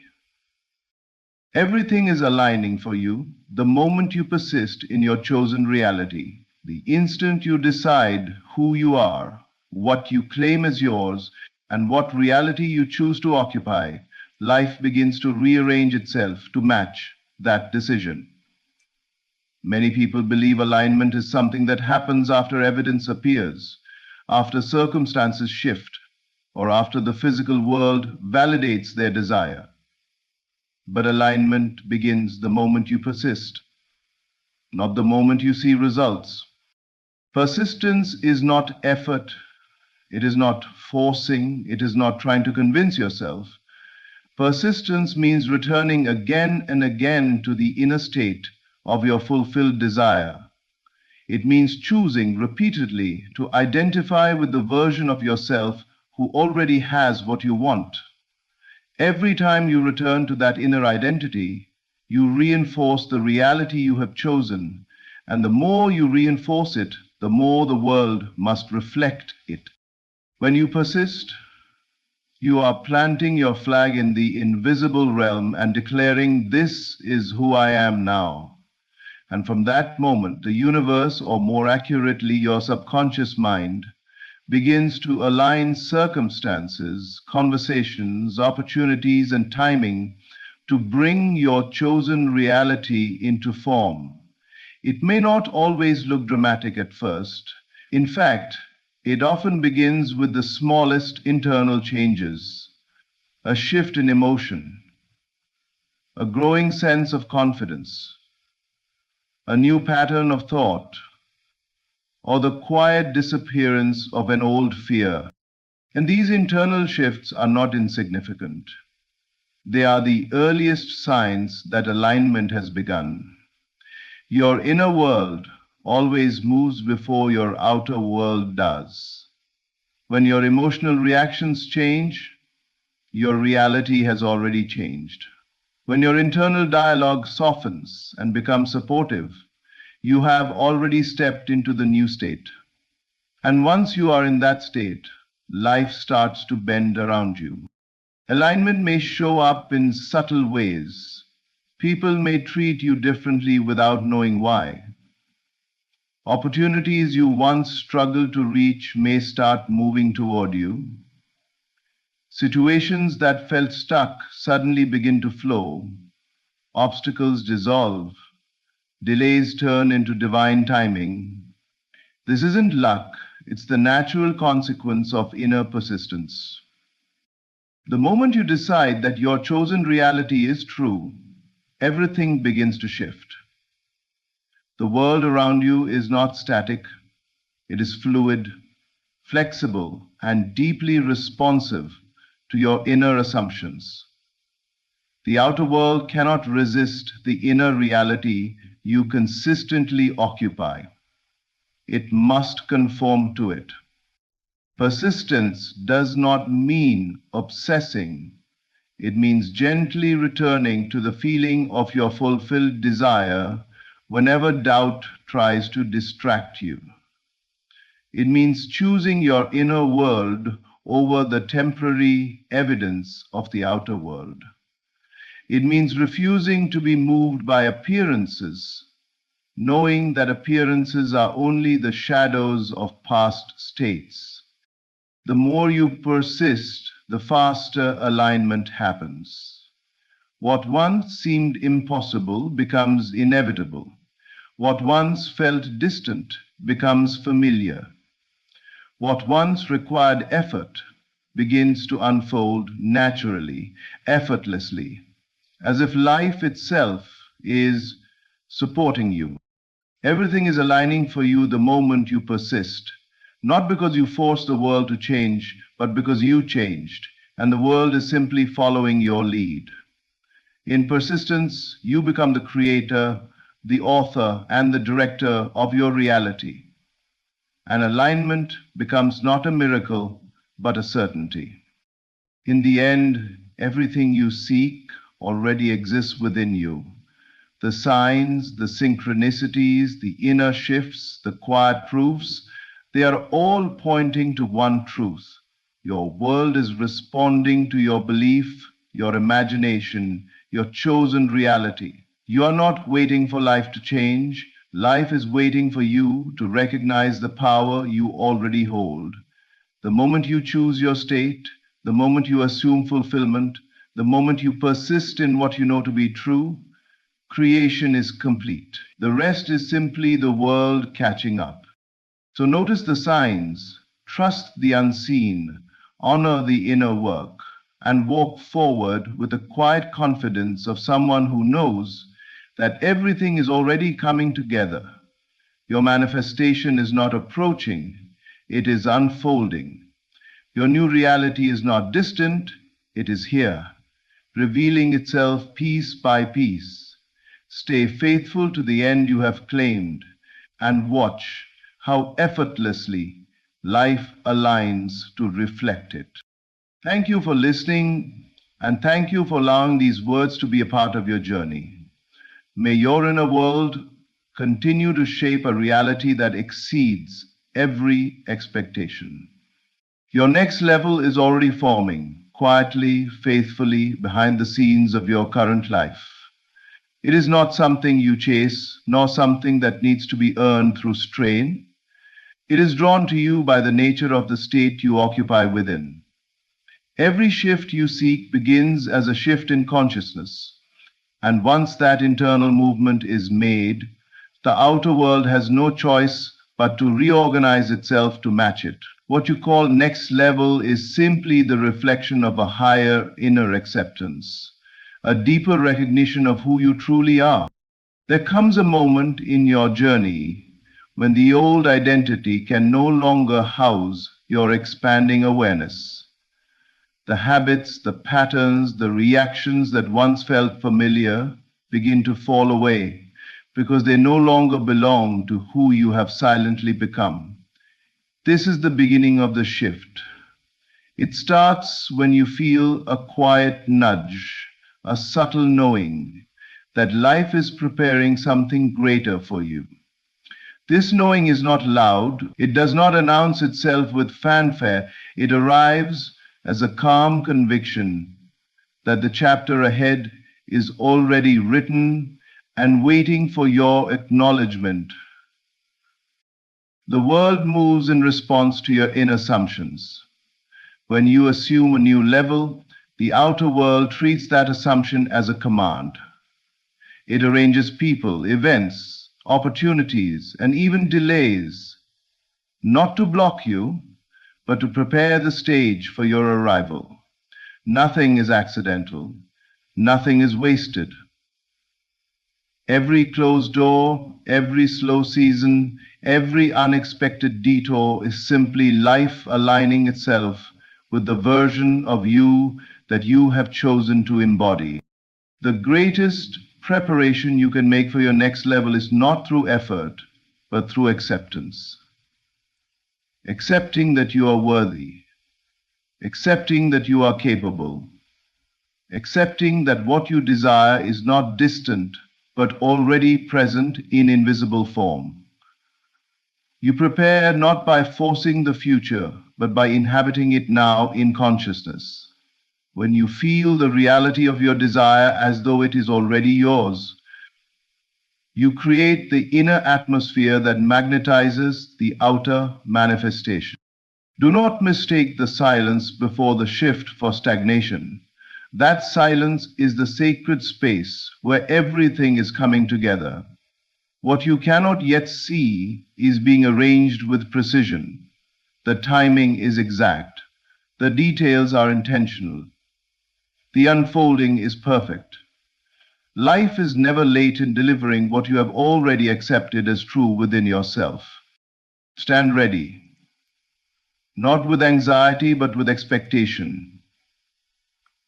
Everything is aligning for you the moment you persist in your chosen reality. The instant you decide who you are, what you claim as yours, and what reality you choose to occupy, life begins to rearrange itself to match that decision. Many people believe alignment is something that happens after evidence appears, after circumstances shift, or after the physical world validates their desire. But alignment begins the moment you persist, not the moment you see results. Persistence is not effort, it is not forcing, it is not trying to convince yourself. Persistence means returning again and again to the inner state of your fulfilled desire. It means choosing repeatedly to identify with the version of yourself who already has what you want. Every time you return to that inner identity, you reinforce the reality you have chosen, and the more you reinforce it, the more the world must reflect it. When you persist, you are planting your flag in the invisible realm and declaring, "This is who I am now." And from that moment, the universe, or more accurately, your subconscious mind, begins to align circumstances, conversations, opportunities, and timing to bring your chosen reality into form. It may not always look dramatic at first. In fact, it often begins with the smallest internal changes: a shift in emotion, a growing sense of confidence, a new pattern of thought, or the quiet disappearance of an old fear. And these internal shifts are not insignificant. They are the earliest signs that alignment has begun. Your inner world always moves before your outer world does. When your emotional reactions change, your reality has already changed. When your internal dialogue softens and becomes supportive, you have already stepped into the new state. And once you are in that state, life starts to bend around you. Alignment may show up in subtle ways. People may treat you differently without knowing why. Opportunities you once struggled to reach may start moving toward you. Situations that felt stuck suddenly begin to flow. Obstacles dissolve. Delays turn into divine timing. This isn't luck, it's the natural consequence of inner persistence. The moment you decide that your chosen reality is true, everything begins to shift. The world around you is not static, it is fluid, flexible, and deeply responsive to your inner assumptions. The outer world cannot resist the inner reality you consistently occupy. It must conform to it. Persistence does not mean obsessing. It means gently returning to the feeling of your fulfilled desire whenever doubt tries to distract you. It means choosing your inner world over the temporary evidence of the outer world. It means refusing to be moved by appearances, knowing that appearances are only the shadows of past states. The more you persist, the faster alignment happens. What once seemed impossible becomes inevitable. What once felt distant becomes familiar. What once required effort begins to unfold naturally, effortlessly, as if life itself is supporting you. Everything is aligning for you the moment you persist, not because you forced the world to change, but because you changed, and the world is simply following your lead. In persistence, you become the creator, the author, and the director of your reality. And alignment becomes not a miracle, but a certainty. In the end, everything you seek already exists within you. The signs, the synchronicities, the inner shifts, the quiet proofs, they are all pointing to one truth. Your world is responding to your belief, your imagination, your chosen reality. You are not waiting for life to change. Life is waiting for you to recognize the power you already hold. The moment you choose your state, the moment you assume fulfillment, the moment you persist in what you know to be true, creation is complete. The rest is simply the world catching up. So notice the signs, trust the unseen, honor the inner work, and walk forward with the quiet confidence of someone who knows that everything is already coming together. Your manifestation is not approaching, it is unfolding. Your new reality is not distant, it is here. revealing itself piece by piece. Stay faithful to the end you have claimed, and watch how effortlessly life aligns to reflect it. Thank you for listening, and thank you for allowing these words to be a part of your journey. May your inner world continue to shape a reality that exceeds every expectation. Your next level is already forming, quietly, faithfully, behind the scenes of your current life. It is not something you chase, nor something that needs to be earned through strain. It is drawn to you by the nature of the state you occupy within. Every shift you seek begins as a shift in consciousness, and once that internal movement is made, the outer world has no choice but to reorganize itself to match it. What you call next level is simply the reflection of a higher inner acceptance, a deeper recognition of who you truly are. There comes a moment in your journey when the old identity can no longer house your expanding awareness. The habits, the patterns, the reactions that once felt familiar begin to fall away because they no longer belong to who you have silently become. This is the beginning of the shift. It starts when you feel a quiet nudge, a subtle knowing that life is preparing something greater for you. This knowing is not loud. It does not announce itself with fanfare. It arrives as a calm conviction that the chapter ahead is already written and waiting for your acknowledgement. The world moves in response to your inner assumptions. When you assume a new level, the outer world treats that assumption as a command. It arranges people, events, opportunities, and even delays, not to block you, but to prepare the stage for your arrival. Nothing is accidental. Nothing is wasted. Every closed door, every slow season, every unexpected detour is simply life aligning itself with the version of you that you have chosen to embody. The greatest preparation you can make for your next level is not through effort, but through acceptance. Accepting that you are worthy, accepting that you are capable, accepting that what you desire is not distant, but already present in invisible form. You prepare not by forcing the future, but by inhabiting it now in consciousness. When you feel the reality of your desire as though it is already yours, you create the inner atmosphere that magnetizes the outer manifestation. Do not mistake the silence before the shift for stagnation. That silence is the sacred space where everything is coming together. What you cannot yet see is being arranged with precision. The timing is exact. The details are intentional. The unfolding is perfect. Life is never late in delivering what you have already accepted as true within yourself. Stand ready, not with anxiety, but with expectation.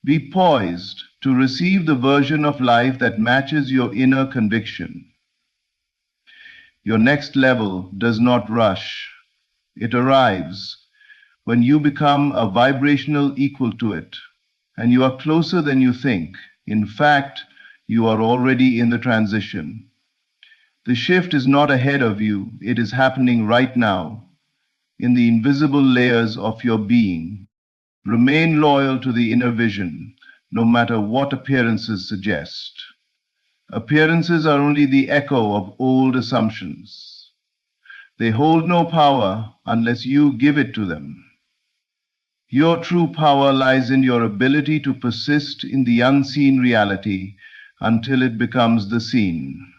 Be poised to receive the version of life that matches your inner conviction. Your next level does not rush. It arrives when you become a vibrational equal to it, and you are closer than you think. In fact, you are already in the transition. The shift is not ahead of you, it is happening right now, in the invisible layers of your being. Remain loyal to the inner vision, no matter what appearances suggest. Appearances are only the echo of old assumptions. They hold no power unless you give it to them. Your true power lies in your ability to persist in the unseen reality until it becomes the seen.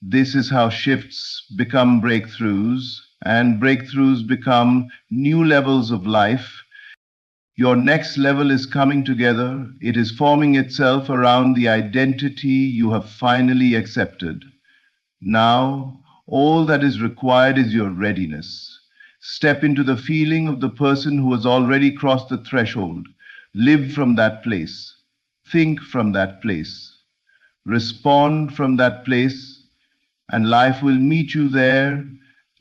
This is how shifts become breakthroughs, and breakthroughs become new levels of life. Your next level is coming together. It is forming itself around the identity you have finally accepted. Now, all that is required is your readiness. Step into the feeling of the person who has already crossed the threshold. Live from that place. think from that place, respond from that place, and life will meet you there,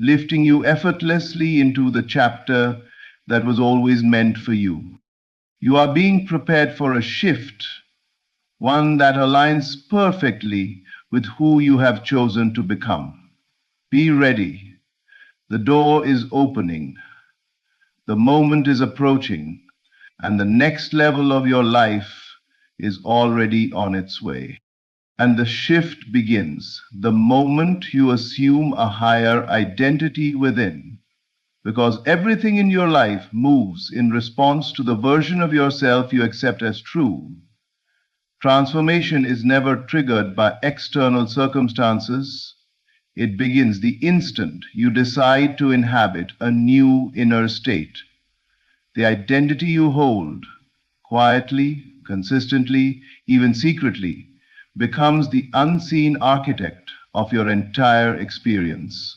lifting you effortlessly into the chapter that was always meant for you. You are being prepared for a shift, one that aligns perfectly with who you have chosen to become. Be ready. The door is opening. The moment is approaching, and the next level of your life is already on its way. And the shift begins the moment you assume a higher identity within, because everything in your life moves in response to the version of yourself you accept as true. Transformation is never triggered by external circumstances. It begins the instant you decide to inhabit a new inner state. The identity you hold, quietly, consistently, even secretly, becomes the unseen architect of your entire experience.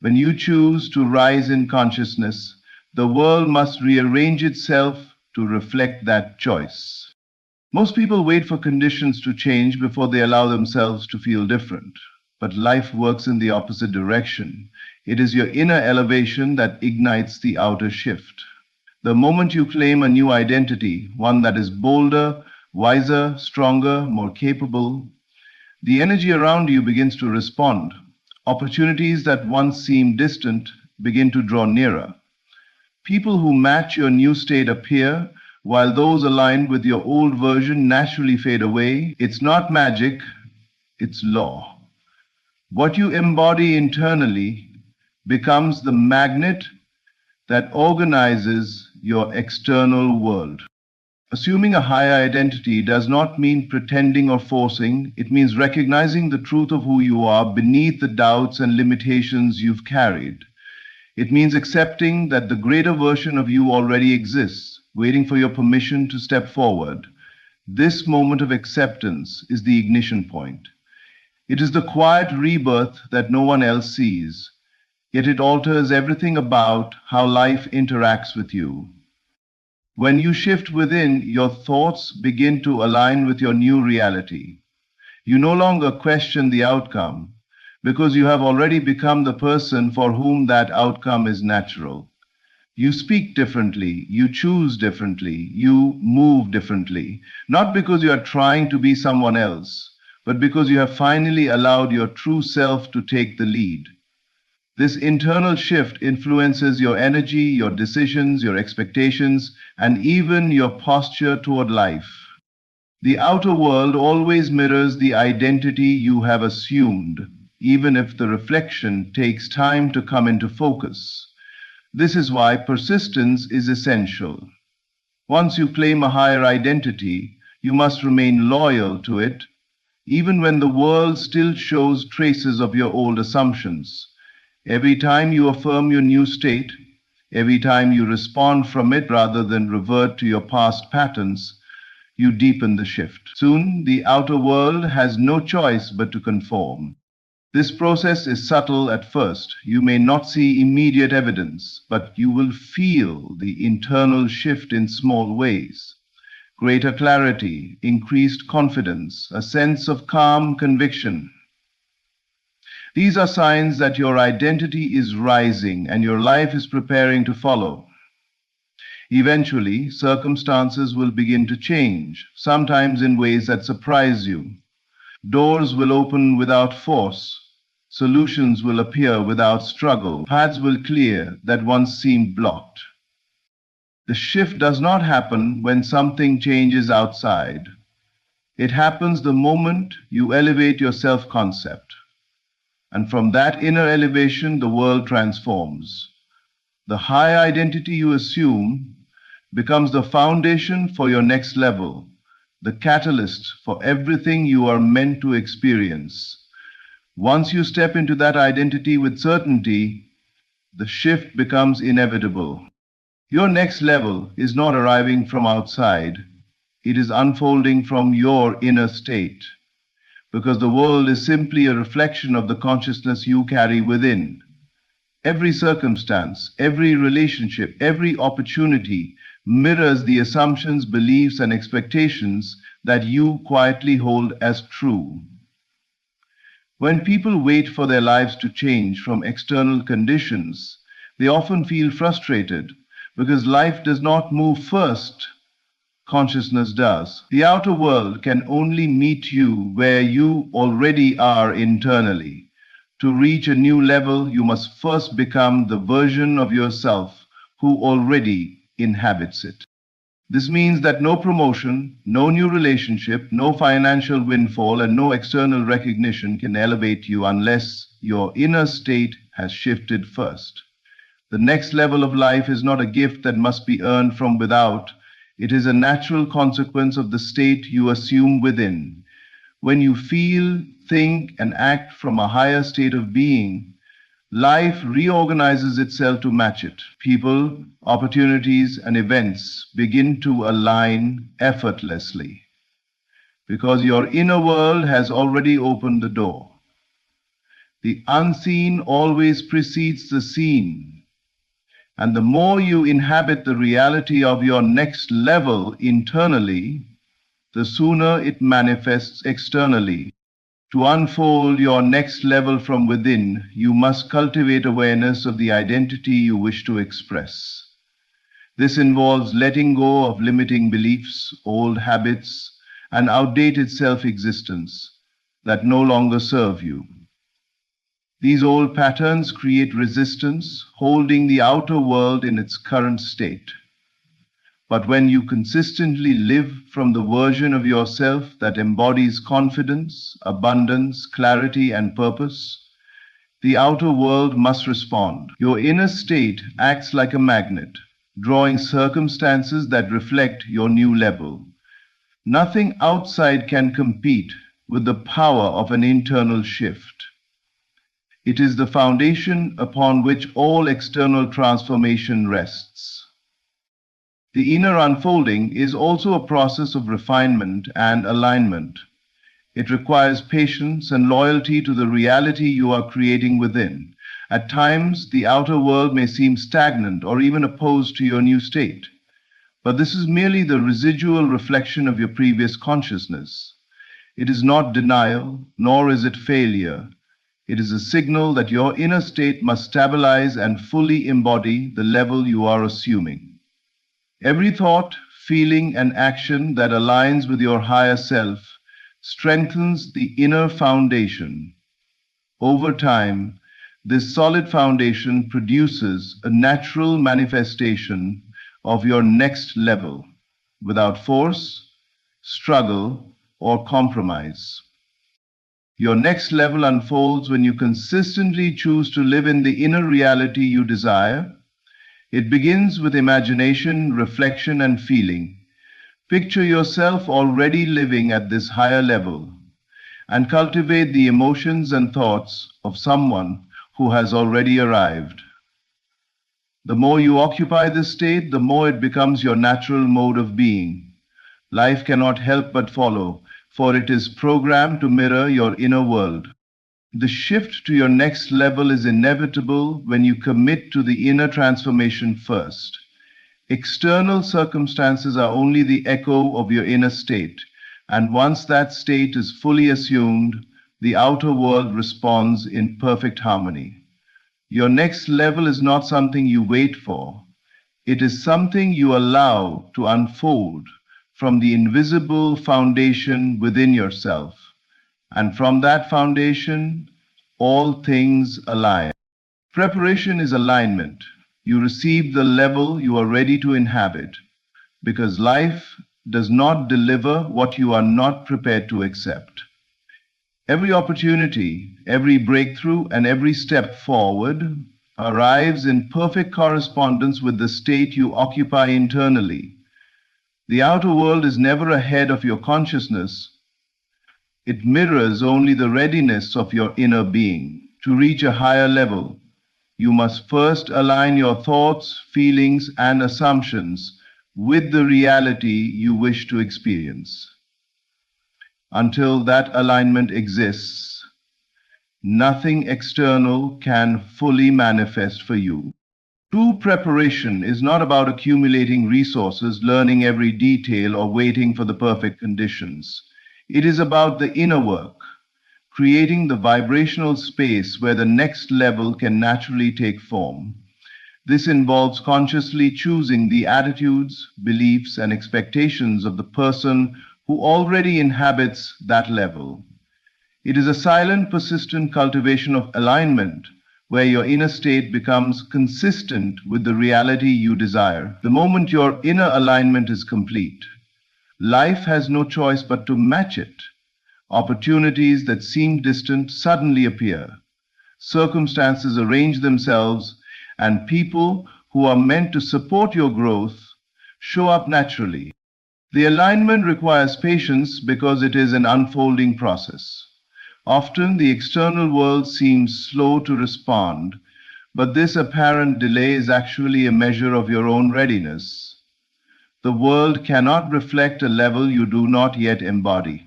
When you choose to rise in consciousness, the world must rearrange itself to reflect that choice. Most people wait for conditions to change before they allow themselves to feel different. But life works in the opposite direction. It is your inner elevation that ignites the outer shift. The moment you claim a new identity, one that is bolder, wiser, stronger, more capable, the energy around you begins to respond. Opportunities that once seemed distant begin to draw nearer. People who match your new state appear, while those aligned with your old version naturally fade away. It's not magic, it's law. What you embody internally becomes the magnet that organizes your external world. Assuming a higher identity does not mean pretending or forcing. It means recognizing the truth of who you are beneath the doubts and limitations you've carried. It means accepting that the greater version of you already exists, waiting for your permission to step forward. This moment of acceptance is the ignition point. It is the quiet rebirth that no one else sees, yet it alters everything about how life interacts with you. When you shift within, your thoughts begin to align with your new reality. You no longer question the outcome because you have already become the person for whom that outcome is natural. You speak differently, you choose differently, you move differently, not because you are trying to be someone else, but because you have finally allowed your true self to take the lead. This internal shift influences your energy, your decisions, your expectations, and even your posture toward life. The outer world always mirrors the identity you have assumed, even if the reflection takes time to come into focus. This is why persistence is essential. Once you claim a higher identity, you must remain loyal to it, even when the world still shows traces of your old assumptions. Every time you affirm your new state, every time you respond from it rather than revert to your past patterns, you deepen the shift. Soon, the outer world has no choice but to conform. This process is subtle at first. You may not see immediate evidence, but you will feel the internal shift in small ways. Greater clarity, increased confidence, a sense of calm conviction. These are signs that your identity is rising and your life is preparing to follow. Eventually, circumstances will begin to change, sometimes in ways that surprise you. Doors will open without force. Solutions will appear without struggle. Paths will clear that once seemed blocked. The shift does not happen when something changes outside. It happens the moment you elevate your self-concept. And from that inner elevation, the world transforms. The high identity you assume becomes the foundation for your next level, the catalyst for everything you are meant to experience. Once you step into that identity with certainty, the shift becomes inevitable. Your next level is not arriving from outside. It is unfolding from your inner state, because the world is simply a reflection of the consciousness you carry within. Every circumstance, every relationship, every opportunity mirrors the assumptions, beliefs, and expectations that you quietly hold as true. When people wait for their lives to change from external conditions, they often feel frustrated because life does not move first. Consciousness does. The outer world can only meet you where you already are internally. To reach a new level, you must first become the version of yourself who already inhabits it. This means that no promotion, no new relationship, no financial windfall, and no external recognition can elevate you unless your inner state has shifted first. The next level of life is not a gift that must be earned from without. It is a natural consequence of the state you assume within. When you feel, think, and act from a higher state of being, life reorganizes itself to match it. People, opportunities, and events begin to align effortlessly because your inner world has already opened the door. The unseen always precedes the seen, and the more you inhabit the reality of your next level internally, the sooner it manifests externally. To unfold your next level from within, you must cultivate awareness of the identity you wish to express. This involves letting go of limiting beliefs, old habits, and outdated self-existence that no longer serve you. These old patterns create resistance, holding the outer world in its current state. But when you consistently live from the version of yourself that embodies confidence, abundance, clarity, and purpose, the outer world must respond. Your inner state acts like a magnet, drawing circumstances that reflect your new level. Nothing outside can compete with the power of an internal shift. It is the foundation upon which all external transformation rests. The inner unfolding is also a process of refinement and alignment. It requires patience and loyalty to the reality you are creating within. At times, the outer world may seem stagnant or even opposed to your new state. But this is merely the residual reflection of your previous consciousness. It is not denial, nor is it failure. It is a signal that your inner state must stabilize and fully embody the level you are assuming. Every thought, feeling, and action that aligns with your higher self strengthens the inner foundation. Over time, this solid foundation produces a natural manifestation of your next level without force, struggle, or compromise. Your next level unfolds when you consistently choose to live in the inner reality you desire. It begins with imagination, reflection, and feeling. Picture yourself already living at this higher level and cultivate the emotions and thoughts of someone who has already arrived. The more you occupy this state, the more it becomes your natural mode of being. Life cannot help but follow, for it is programmed to mirror your inner world. The shift to your next level is inevitable when you commit to the inner transformation first. External circumstances are only the echo of your inner state, and once that state is fully assumed, the outer world responds in perfect harmony. Your next level is not something you wait for. It is something you allow to unfold from the invisible foundation within yourself. And from that foundation, all things align. Preparation is alignment. You receive the level you are ready to inhabit, because life does not deliver what you are not prepared to accept. Every opportunity, every breakthrough, and every step forward arrives in perfect correspondence with the state you occupy internally. The outer world is never ahead of your consciousness. It mirrors only the readiness of your inner being. To reach a higher level, you must first align your thoughts, feelings, and assumptions with the reality you wish to experience. Until that alignment exists, nothing external can fully manifest for you. True preparation is not about accumulating resources, learning every detail, or waiting for the perfect conditions. It is about the inner work, creating the vibrational space where the next level can naturally take form. This involves consciously choosing the attitudes, beliefs, and expectations of the person who already inhabits that level. It is a silent, persistent cultivation of alignment where your inner state becomes consistent with the reality you desire. The moment your inner alignment is complete, life has no choice but to match it. Opportunities that seemed distant suddenly appear. Circumstances arrange themselves, and people who are meant to support your growth show up naturally. The alignment requires patience because it is an unfolding process. Often the external world seems slow to respond, but this apparent delay is actually a measure of your own readiness. The world cannot reflect a level you do not yet embody.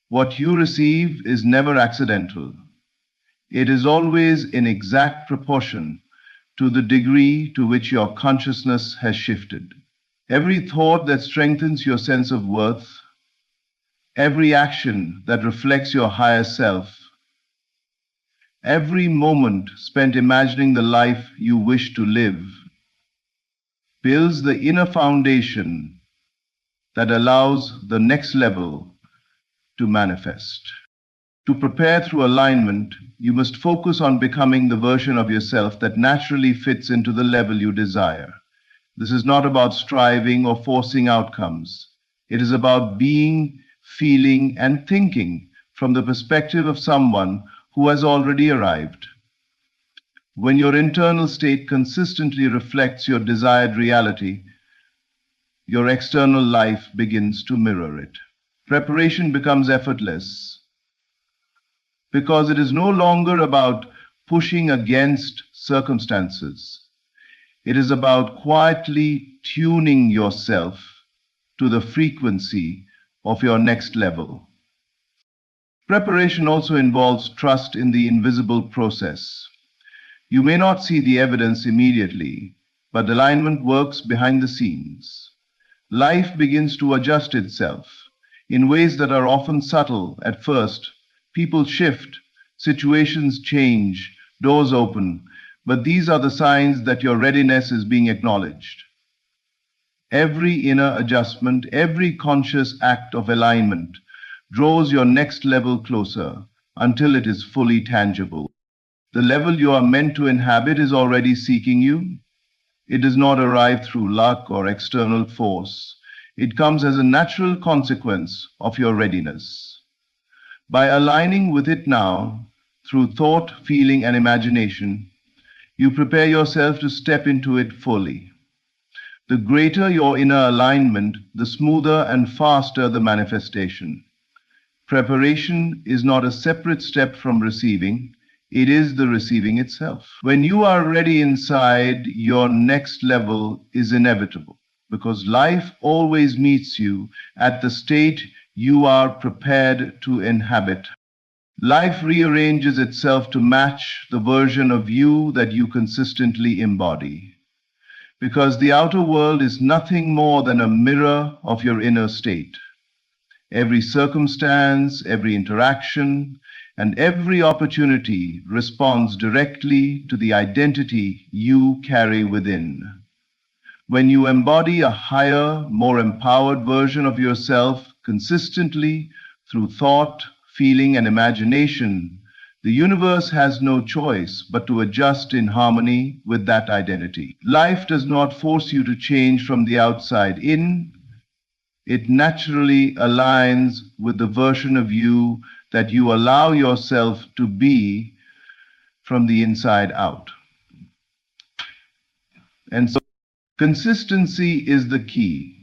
What you receive is never accidental. It is always in exact proportion to the degree to which your consciousness has shifted. Every thought that strengthens your sense of worth, every action that reflects your higher self, every moment spent imagining the life you wish to live, builds the inner foundation that allows the next level to manifest. To prepare through alignment, you must focus on becoming the version of yourself that naturally fits into the level you desire. This is not about striving or forcing outcomes. It is about being, feeling, and thinking from the perspective of someone who has already arrived. When your internal state consistently reflects your desired reality, your external life begins to mirror it. Preparation becomes effortless because it is no longer about pushing against circumstances. It is about quietly tuning yourself to the frequency of your next level. Preparation also involves trust in the invisible process. You may not see the evidence immediately, but alignment works behind the scenes. Life begins to adjust itself in ways that are often subtle at first. People shift, situations change, doors open, but these are the signs that your readiness is being acknowledged. Every inner adjustment, every conscious act of alignment draws your next level closer until it is fully tangible. The level you are meant to inhabit is already seeking you. It does not arrive through luck or external force. It comes as a natural consequence of your readiness. By aligning with it now, through thought, feeling, and imagination, you prepare yourself to step into it fully. The greater your inner alignment, the smoother and faster the manifestation. Preparation is not a separate step from receiving, it is the receiving itself. When you are ready inside, your next level is inevitable because life always meets you at the state you are prepared to inhabit. Life rearranges itself to match the version of you that you consistently embody. Because the outer world is nothing more than a mirror of your inner state. Every circumstance, every interaction, and every opportunity responds directly to the identity you carry within. When you embody a higher, more empowered version of yourself consistently through thought, feeling, and imagination, the universe has no choice but to adjust in harmony with that identity. Life does not force you to change from the outside in. It naturally aligns with the version of you that you allow yourself to be from the inside out. And so consistency is the key.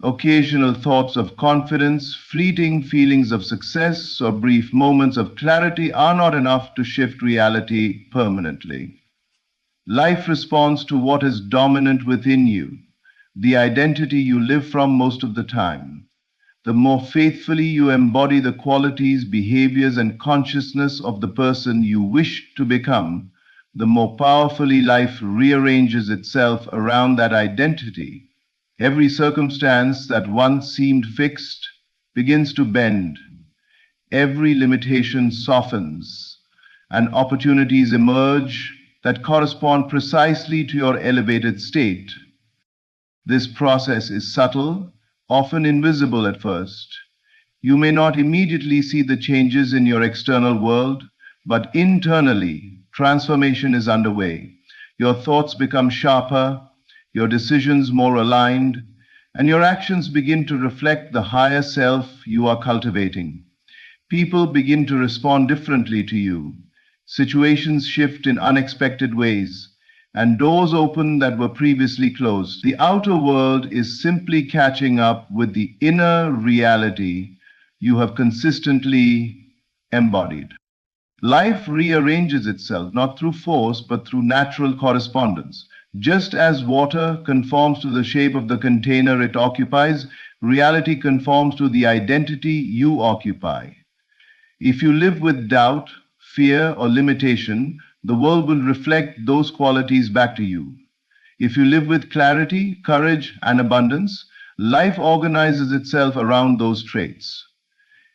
Occasional thoughts of confidence, fleeting feelings of success, or brief moments of clarity are not enough to shift reality permanently. Life responds to what is dominant within you, the identity you live from most of the time. The more faithfully you embody the qualities, behaviors, and consciousness of the person you wish to become, the more powerfully life rearranges itself around that identity. Every circumstance that once seemed fixed begins to bend. Every limitation softens, and opportunities emerge that correspond precisely to your elevated state. This process is subtle, often invisible at first. You may not immediately see the changes in your external world, but internally, transformation is underway. Your thoughts become sharper, your decisions more aligned, and your actions begin to reflect the higher self you are cultivating. People begin to respond differently to you. Situations shift in unexpected ways, and doors open that were previously closed. The outer world is simply catching up with the inner reality you have consistently embodied. Life rearranges itself not through force but through natural correspondence. Just as water conforms to the shape of the container it occupies, reality conforms to the identity you occupy. If you live with doubt, fear, or limitation, the world will reflect those qualities back to you. If you live with clarity, courage, and abundance, life organizes itself around those traits.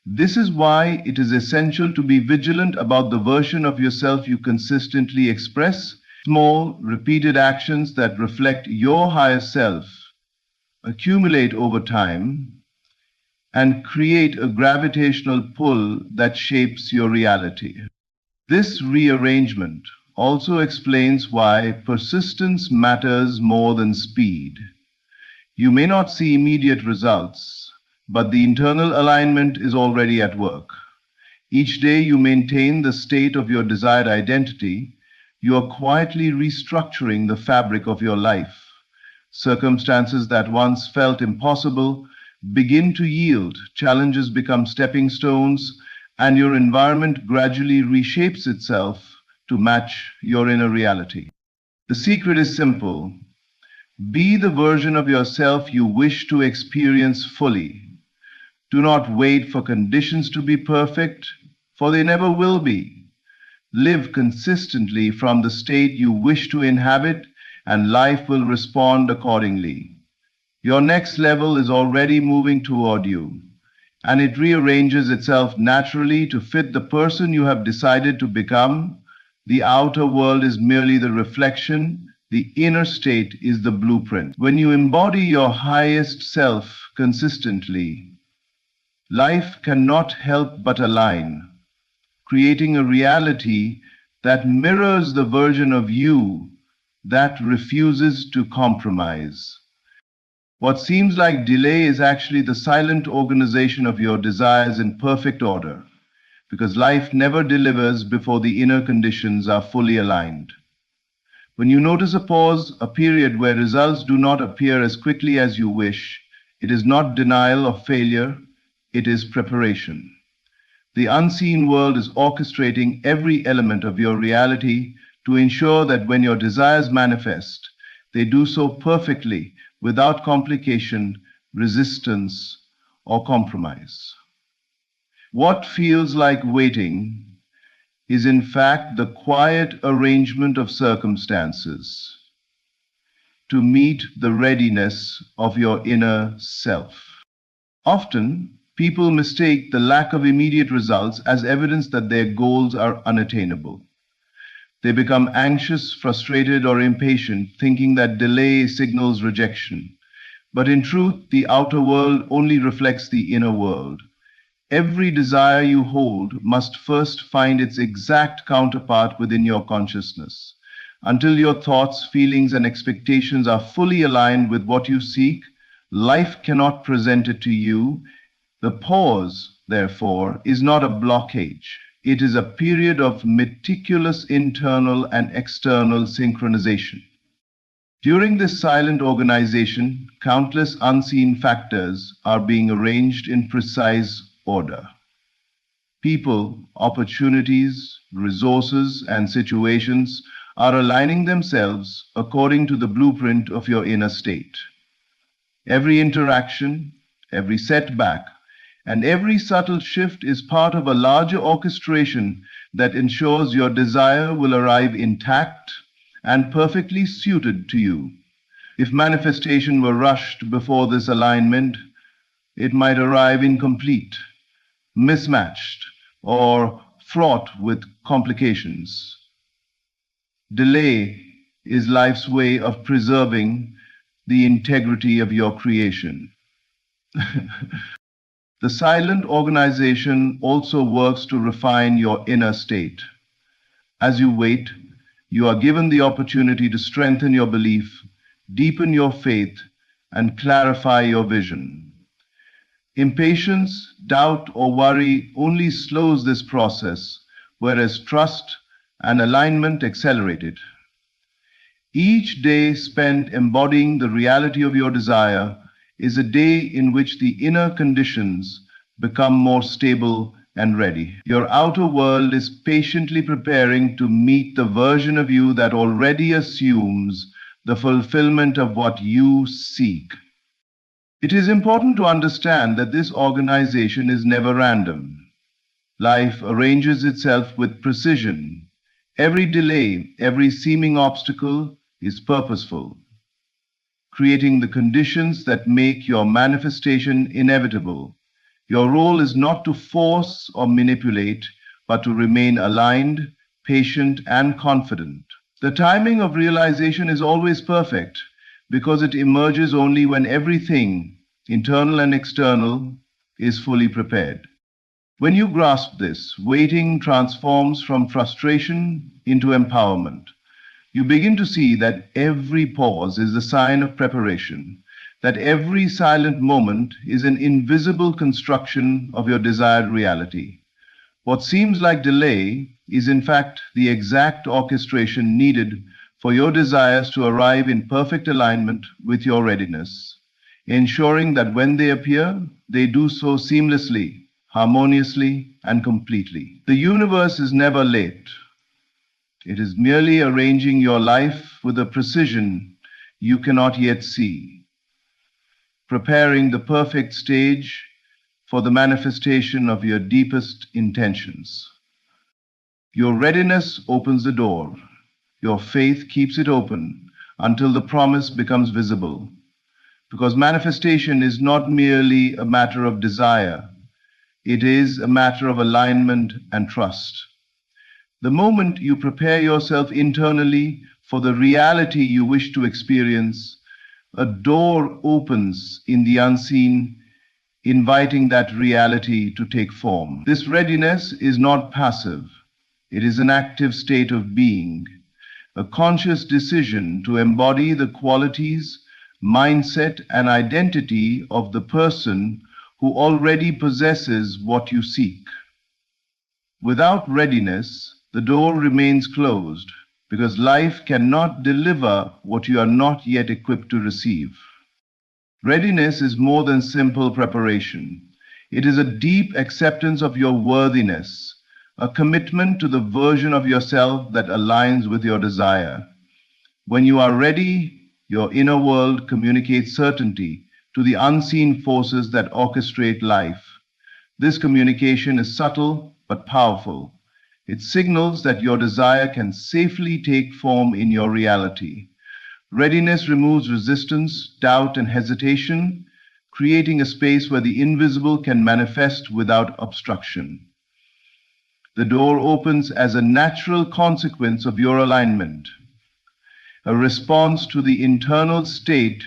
This is why it is essential to be vigilant about the version of yourself you consistently express. Small, repeated actions that reflect your higher self accumulate over time and create a gravitational pull that shapes your reality. This rearrangement also explains why persistence matters more than speed. You may not see immediate results, but the internal alignment is already at work. Each day you maintain the state of your desired identity, you are quietly restructuring the fabric of your life. Circumstances that once felt impossible begin to yield, challenges become stepping stones, and your environment gradually reshapes itself to match your inner reality. The secret is simple. Be the version of yourself you wish to experience fully. Do not wait for conditions to be perfect, for they never will be. Live consistently from the state you wish to inhabit, and life will respond accordingly. Your next level is already moving toward you, and it rearranges itself naturally to fit the person you have decided to become. The outer world is merely the reflection, the inner state is the blueprint. When you embody your highest self consistently, life cannot help but align, creating a reality that mirrors the version of you that refuses to compromise. What seems like delay is actually the silent organization of your desires in perfect order, because life never delivers before the inner conditions are fully aligned. When you notice a pause, a period where results do not appear as quickly as you wish, it is not denial or failure, it is preparation. The unseen world is orchestrating every element of your reality to ensure that when your desires manifest, they do so perfectly, without complication, resistance, or compromise. What feels like waiting is in fact the quiet arrangement of circumstances to meet the readiness of your inner self. Often, people mistake the lack of immediate results as evidence that their goals are unattainable. They become anxious, frustrated, or impatient, thinking that delay signals rejection. But in truth, the outer world only reflects the inner world. Every desire you hold must first find its exact counterpart within your consciousness. Until your thoughts, feelings, and expectations are fully aligned with what you seek, life cannot present it to you. The pause, therefore, is not a blockage. It is a period of meticulous internal and external synchronization. During this silent organization, countless unseen factors are being arranged in precise order. People, opportunities, resources, and situations are aligning themselves according to the blueprint of your inner state. Every interaction, every setback, And every subtle shift is part of a larger orchestration that ensures your desire will arrive intact and perfectly suited to you. If manifestation were rushed before this alignment, it might arrive incomplete, mismatched, or fraught with complications. Delay is life's way of preserving the integrity of your creation. The silent organization also works to refine your inner state. As you wait, you are given the opportunity to strengthen your belief, deepen your faith, and clarify your vision. Impatience, doubt, or worry only slows this process, whereas trust and alignment accelerate it. Each day spent embodying the reality of your desire is a day in which the inner conditions become more stable and ready. Your outer world is patiently preparing to meet the version of you that already assumes the fulfillment of what you seek. It is important to understand that this organization is never random. Life arranges itself with precision. Every delay, every seeming obstacle is purposeful, creating the conditions that make your manifestation inevitable. Your role is not to force or manipulate, but to remain aligned, patient, and confident. The timing of realization is always perfect because it emerges only when everything, internal and external, is fully prepared. When you grasp this, waiting transforms from frustration into empowerment. You begin to see that every pause is a sign of preparation, that every silent moment is an invisible construction of your desired reality. What seems like delay is in fact the exact orchestration needed for your desires to arrive in perfect alignment with your readiness, ensuring that when they appear, they do so seamlessly, harmoniously, and completely. The universe is never late. It is merely arranging your life with a precision you cannot yet see, preparing the perfect stage for the manifestation of your deepest intentions. Your readiness opens the door. Your faith keeps it open until the promise becomes visible. Because manifestation is not merely a matter of desire, it is a matter of alignment and trust. The moment you prepare yourself internally for the reality you wish to experience, a door opens in the unseen, inviting that reality to take form. This readiness is not passive. It is an active state of being, a conscious decision to embody the qualities, mindset, and identity of the person who already possesses what you seek. Without readiness, the door remains closed because life cannot deliver what you are not yet equipped to receive. Readiness is more than simple preparation. It is a deep acceptance of your worthiness, a commitment to the version of yourself that aligns with your desire. When you are ready, your inner world communicates certainty to the unseen forces that orchestrate life. This communication is subtle but powerful. It signals that your desire can safely take form in your reality. Readiness removes resistance, doubt, and hesitation, creating a space where the invisible can manifest without obstruction. The door opens as a natural consequence of your alignment, a response to the internal state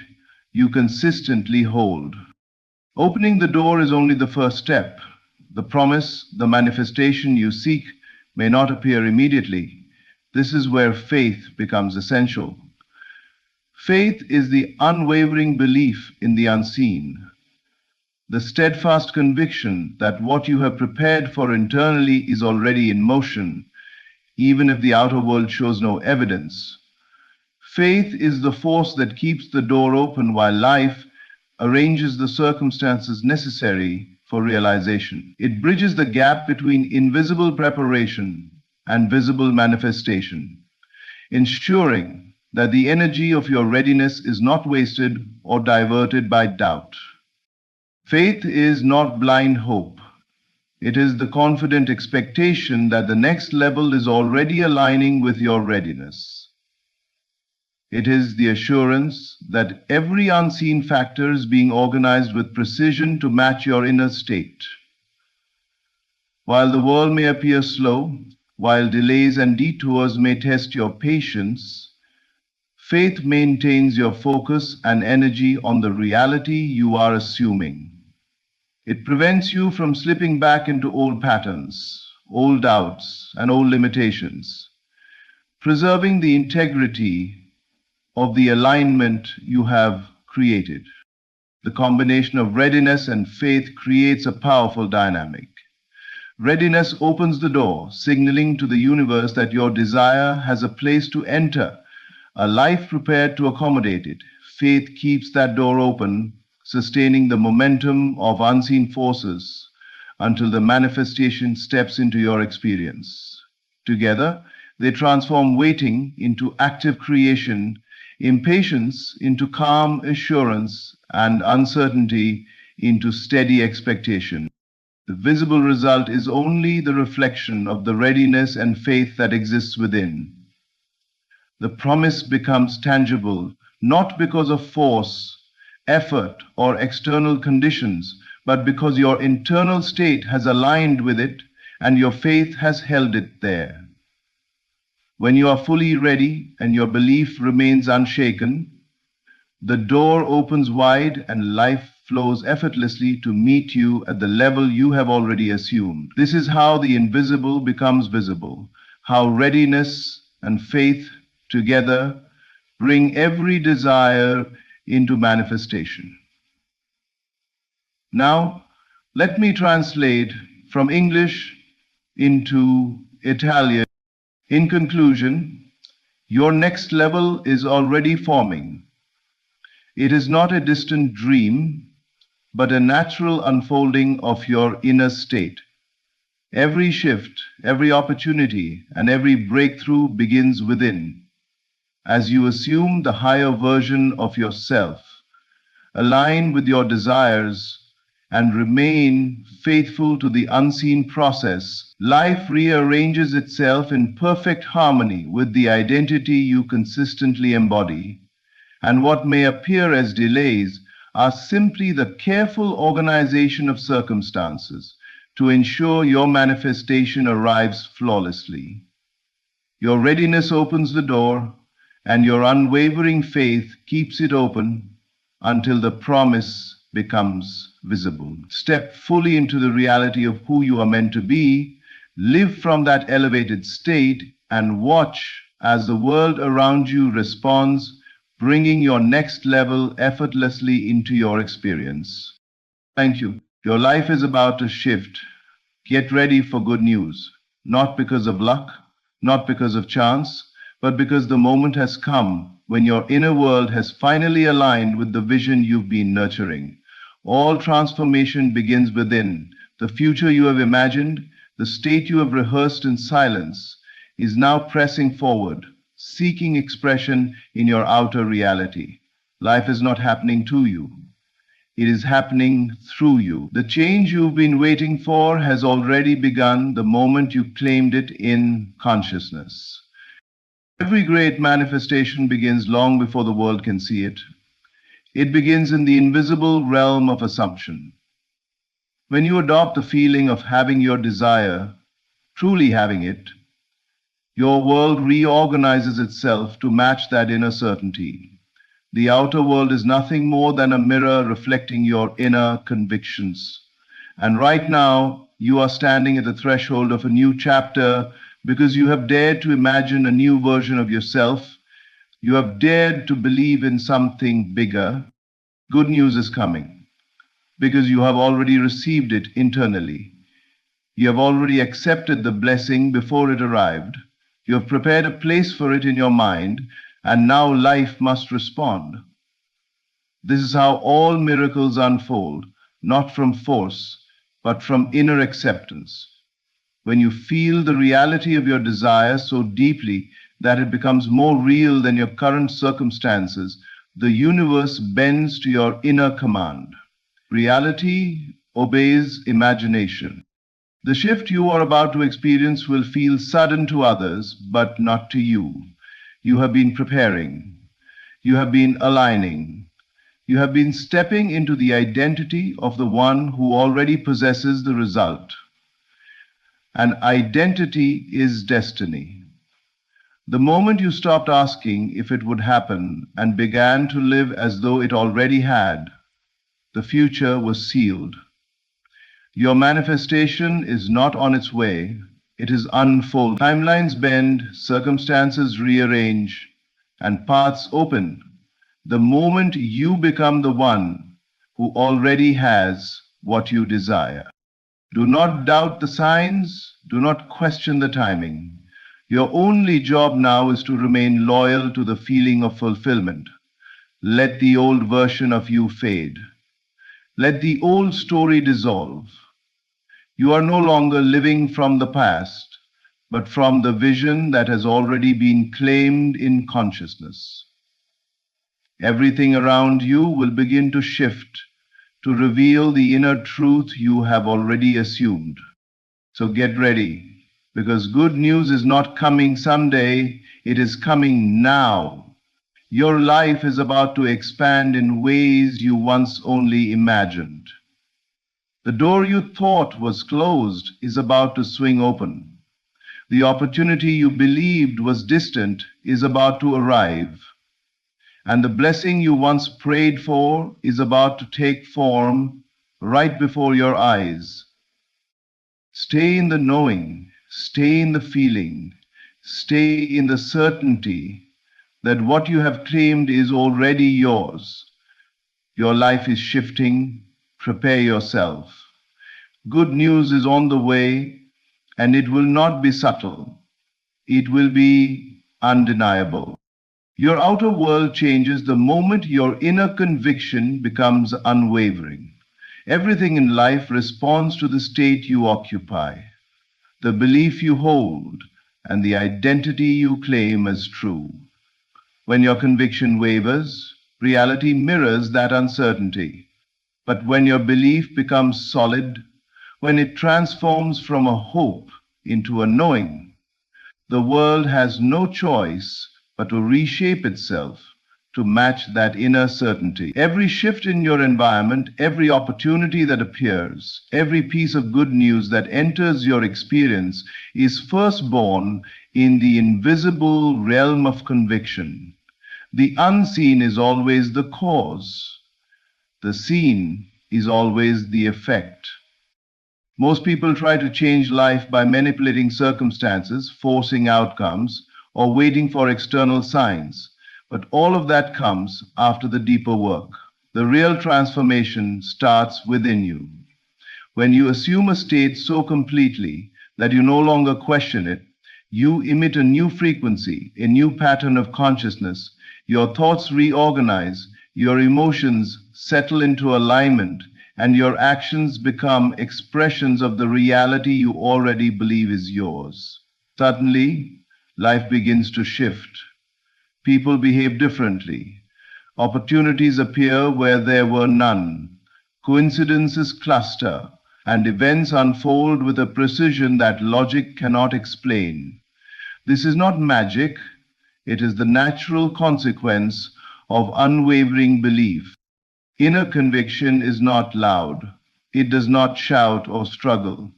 you consistently hold. Opening the door is only the first step. The promise, the manifestation you seek may not appear immediately. This is where faith becomes essential. Faith is the unwavering belief in the unseen, the steadfast conviction that what you have prepared for internally is already in motion, even if the outer world shows no evidence. Faith is the force that keeps the door open while life arranges the circumstances necessary for realization. It bridges the gap between invisible preparation and visible manifestation, ensuring that the energy of your readiness is not wasted or diverted by doubt. Faith is not blind hope. It is the confident expectation that the next level is already aligning with your readiness. It is the assurance that every unseen factor is being organized with precision to match your inner state. While the world may appear slow, while delays and detours may test your patience, faith maintains your focus and energy on the reality you are assuming. It prevents you from slipping back into old patterns, old doubts, and old limitations, preserving the integrity of the alignment you have created. The combination of readiness and faith creates a powerful dynamic. Readiness opens the door, signaling to the universe that your desire has a place to enter, a life prepared to accommodate it. Faith keeps that door open, sustaining the momentum of unseen forces until the manifestation steps into your experience. Together, they transform waiting into active creation, impatience into calm assurance, and uncertainty into steady expectation. The visible result is only the reflection of the readiness and faith that exists within. The promise becomes tangible, not because of force, effort, or external conditions, but because your internal state has aligned with it and your faith has held it there. When you are fully ready and your belief remains unshaken, the door opens wide and life flows effortlessly to meet you at the level you have already assumed. This is how the invisible becomes visible, how readiness and faith together bring every desire into manifestation. Now, let me translate from English into Italian. In conclusion, your next level is already forming. It is not a distant dream, but a natural unfolding of your inner state. Every shift, every opportunity, and every breakthrough begins within. As you assume the higher version of yourself, align with your desires, and remain faithful to the unseen process, life rearranges itself in perfect harmony with the identity you consistently embody. And what may appear as delays are simply the careful organization of circumstances to ensure your manifestation arrives flawlessly. Your readiness opens the door, and your unwavering faith keeps it open until the promise becomes visible. Step fully into the reality of who you are meant to be, live from that elevated state, and watch as the world around you responds, bringing your next level effortlessly into your experience. Thank you. Your life is about to shift. Get ready for good news, not because of luck, not because of chance, but because the moment has come when your inner world has finally aligned with the vision you've been nurturing. All transformation begins within. The future you have imagined, the state you have rehearsed in silence, is now pressing forward, seeking expression in your outer reality. Life is not happening to you. It is happening through you. The change you've been waiting for has already begun the moment you claimed it in consciousness. Every great manifestation begins long before the world can see it. It begins in the invisible realm of assumption. When you adopt the feeling of having your desire, truly having it, your world reorganizes itself to match that inner certainty. The outer world is nothing more than a mirror reflecting your inner convictions. And right now, you are standing at the threshold of a new chapter because you have dared to imagine a new version of yourself. You have dared to believe in something bigger. Good news is coming because you have already received it internally. You have already accepted the blessing before it arrived. You have prepared a place for it in your mind, and now life must respond. This is how all miracles unfold, not from force, but from inner acceptance. When you feel the reality of your desire so deeply that it becomes more real than your current circumstances, the universe bends to your inner command. Reality obeys imagination. The shift you are about to experience will feel sudden to others, but not to you. You have been preparing. You have been aligning. You have been stepping into the identity of the one who already possesses the result. And identity is destiny. The moment you stopped asking if it would happen and began to live as though it already had, the future was sealed. Your manifestation is not on its way, it is unfolding. Timelines bend, circumstances rearrange, and paths open the moment you become the one who already has what you desire. Do not doubt the signs, do not question the timing. Your only job now is to remain loyal to the feeling of fulfillment. Let the old version of you fade. Let the old story dissolve. You are no longer living from the past, but from the vision that has already been claimed in consciousness. Everything around you will begin to shift to reveal the inner truth you have already assumed. So get ready, because good news is not coming someday, it is coming now. Your life is about to expand in ways you once only imagined. The door you thought was closed is about to swing open. The opportunity you believed was distant is about to arrive. And the blessing you once prayed for is about to take form right before your eyes. Stay in the knowing, stay in the feeling, stay in the certainty that what you have claimed is already yours. Your life is shifting. Prepare yourself. Good news is on the way, and it will not be subtle. It will be undeniable. Your outer world changes the moment your inner conviction becomes unwavering. Everything in life responds to the state you occupy, the belief you hold, and the identity you claim as true. When your conviction wavers, reality mirrors that uncertainty. But when your belief becomes solid, when it transforms from a hope into a knowing, the world has no choice but to reshape itself to match that inner certainty. Every shift in your environment, every opportunity that appears, every piece of good news that enters your experience is first born in the invisible realm of conviction. The unseen is always the cause. The seen is always the effect. Most people try to change life by manipulating circumstances, forcing outcomes, or waiting for external signs. But all of that comes after the deeper work. The real transformation starts within you. When you assume a state so completely that you no longer question it, you emit a new frequency, a new pattern of consciousness. Your thoughts reorganize, your emotions settle into alignment, and your actions become expressions of the reality you already believe is yours. Suddenly, life begins to shift. People behave differently. Opportunities appear where there were none. Coincidences cluster, and events unfold with a precision that logic cannot explain. This is not magic, it is the natural consequence of unwavering belief. Inner conviction is not loud. It does not shout or struggle.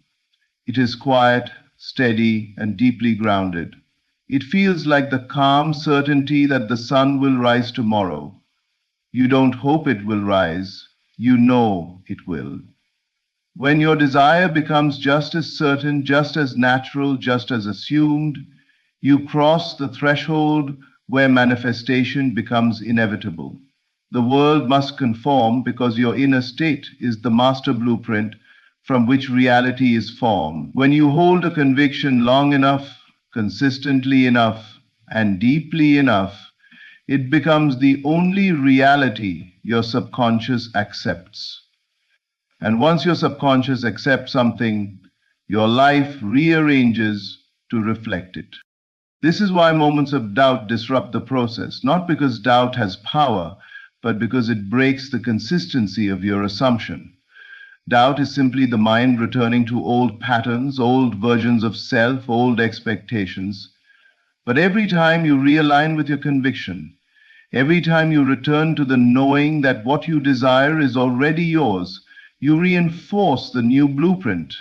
It is quiet, steady, and deeply grounded. It feels like the calm certainty that the sun will rise tomorrow. You don't hope it will rise, you know it will. When your desire becomes just as certain, just as natural, just as assumed, you cross the threshold where manifestation becomes inevitable. The world must conform because your inner state is the master blueprint from which reality is formed. When you hold a conviction long enough, consistently enough, and deeply enough, it becomes the only reality your subconscious accepts. And once your subconscious accepts something, your life rearranges to reflect it. This is why moments of doubt disrupt the process, not because doubt has power, but because it breaks the consistency of your assumption. Doubt is simply the mind returning to old patterns, old versions of self, old expectations. But every time you realign with your conviction, every time you return to the knowing that what you desire is already yours, you reinforce the new blueprint.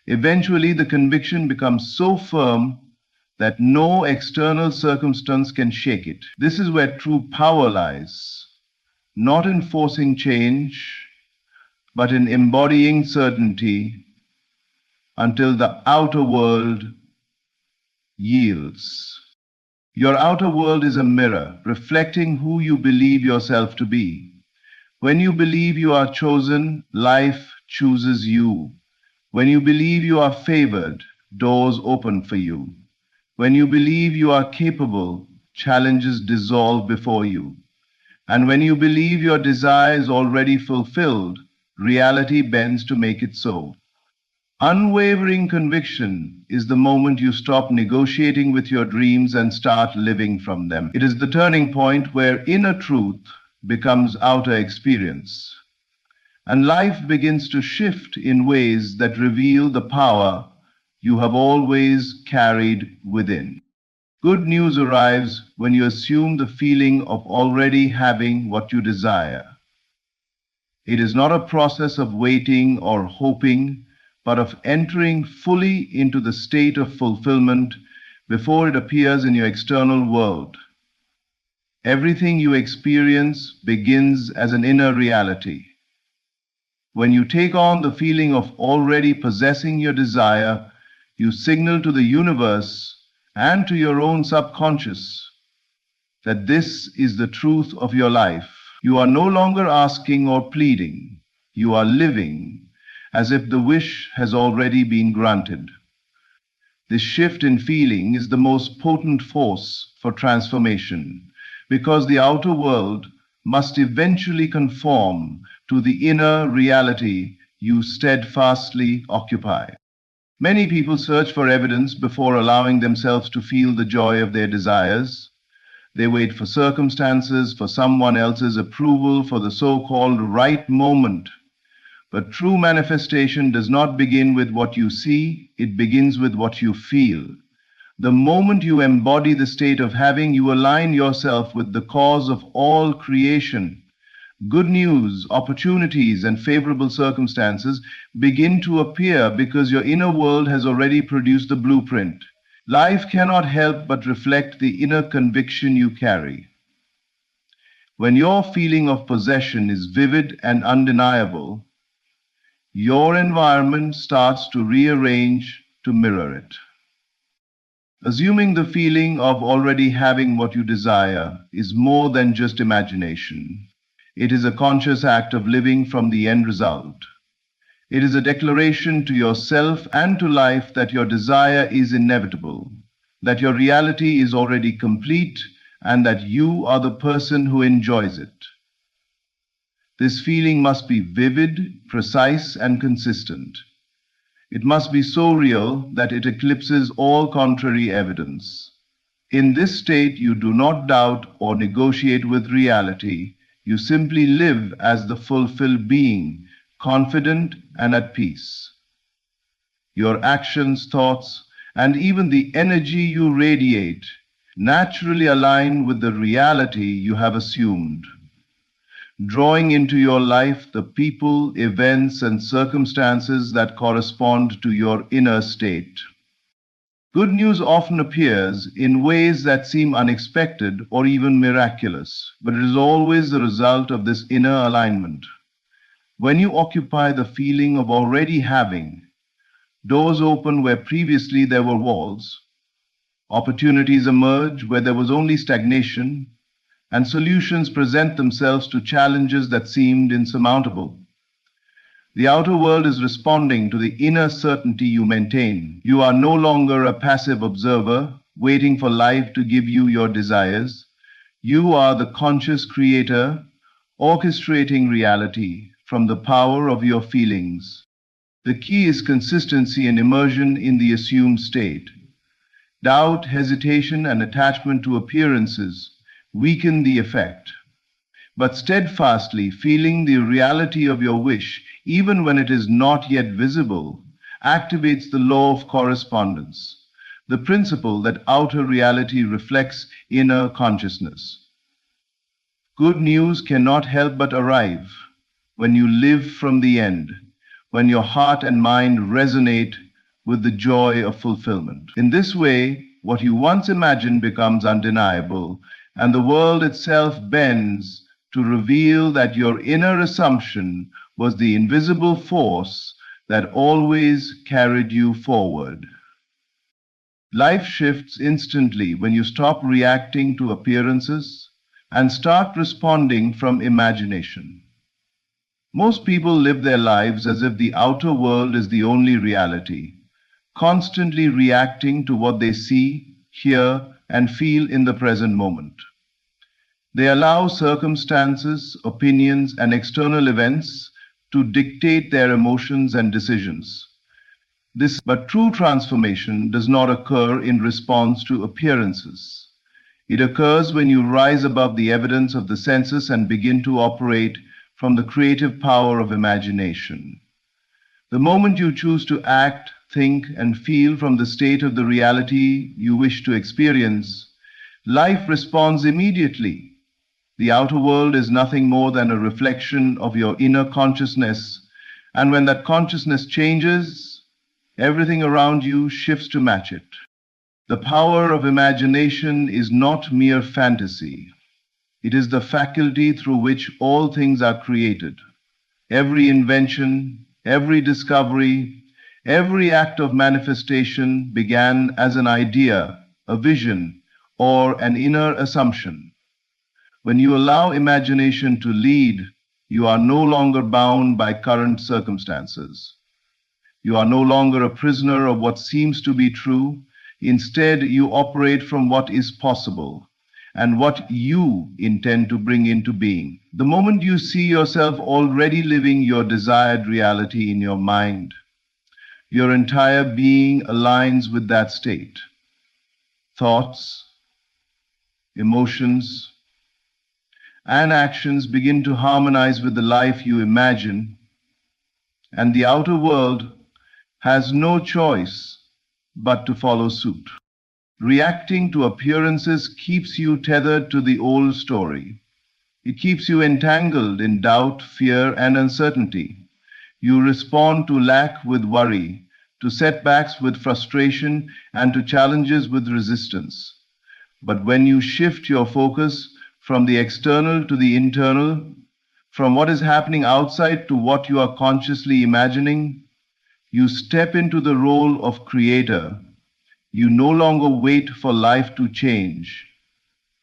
Eventually, the conviction becomes so firm that no external circumstance can shake it. This is where true power lies, not in forcing change, but in embodying certainty until the outer world yields. Your outer world is a mirror reflecting who you believe yourself to be. When you believe you are chosen, life chooses you. When you believe you are favored, doors open for you. When you believe you are capable, challenges dissolve before you. And when you believe your desire is already fulfilled, reality bends to make it so. Unwavering conviction is the moment you stop negotiating with your dreams and start living from them. It is the turning point where inner truth becomes outer experience. And life begins to shift in ways that reveal the power you have always carried within. Good news arrives when you assume the feeling of already having what you desire. It is not a process of waiting or hoping, but of entering fully into the state of fulfillment before it appears in your external world. Everything you experience begins as an inner reality. When you take on the feeling of already possessing your desire, you signal to the universe and to your own subconscious that this is the truth of your life. You are no longer asking or pleading. You are living as if the wish has already been granted. This shift in feeling is the most potent force for transformation because the outer world must eventually conform to the inner reality you steadfastly occupy. Many people search for evidence before allowing themselves to feel the joy of their desires. They wait for circumstances, for someone else's approval, for the so-called right moment. But true manifestation does not begin with what you see, it begins with what you feel. The moment you embody the state of having, you align yourself with the cause of all creation. Good news, opportunities, and favorable circumstances begin to appear because your inner world has already produced the blueprint. Life cannot help but reflect the inner conviction you carry. When your feeling of possession is vivid and undeniable, your environment starts to rearrange to mirror it. Assuming the feeling of already having what you desire is more than just imagination. It is a conscious act of living from the end result. It is a declaration to yourself and to life that your desire is inevitable, that your reality is already complete, and that you are the person who enjoys it. This feeling must be vivid, precise, and consistent. It must be so real that it eclipses all contrary evidence. In this state, you do not doubt or negotiate with reality. You simply live as the fulfilled being, confident and at peace. Your actions, thoughts, and even the energy you radiate naturally align with the reality you have assumed, drawing into your life the people, events, and circumstances that correspond to your inner state. Good news often appears in ways that seem unexpected or even miraculous, but it is always the result of this inner alignment. When you occupy the feeling of already having, doors open where previously there were walls, opportunities emerge where there was only stagnation, and solutions present themselves to challenges that seemed insurmountable. The outer world is responding to the inner certainty you maintain. You are no longer a passive observer, waiting for life to give you your desires. You are the conscious creator, orchestrating reality from the power of your feelings. The key is consistency and immersion in the assumed state. Doubt, hesitation, and attachment to appearances weaken the effect. but steadfastly feeling the reality of your wish, even when it is not yet visible, activates the law of correspondence, the principle that outer reality reflects inner consciousness. Good news cannot help but arrive when you live from the end, when your heart and mind resonate with the joy of fulfillment. In this way, what you once imagined becomes undeniable, and the world itself bends to reveal that your inner assumption was the invisible force that always carried you forward. Life shifts instantly when you stop reacting to appearances and start responding from imagination. Most people live their lives as if the outer world is the only reality, constantly reacting to what they see, hear, and feel in the present moment. They allow circumstances, opinions, and external events to dictate their emotions and decisions. But true transformation does not occur in response to appearances. It occurs when you rise above the evidence of the senses and begin to operate from the creative power of imagination. The moment you choose to act, think, and feel from the state of the reality you wish to experience, life responds immediately. The outer world is nothing more than a reflection of your inner consciousness, and when that consciousness changes, everything around you shifts to match it. The power of imagination is not mere fantasy. It is the faculty through which all things are created. Every invention, every discovery, every act of manifestation began as an idea, a vision, or an inner assumption. When you allow imagination to lead, you are no longer bound by current circumstances. You are no longer a prisoner of what seems to be true. Instead, you operate from what is possible and what you intend to bring into being. The moment you see yourself already living your desired reality in your mind, your entire being aligns with that state. Thoughts, emotions, and actions begin to harmonize with the life you imagine, and the outer world has no choice but to follow suit. Reacting to appearances keeps you tethered to the old story. It keeps you entangled in doubt, fear, and uncertainty. You respond to lack with worry, to setbacks with frustration, and to challenges with resistance. But when you shift your focus from the external to the internal, from what is happening outside to what you are consciously imagining, you step into the role of creator. You no longer wait for life to change.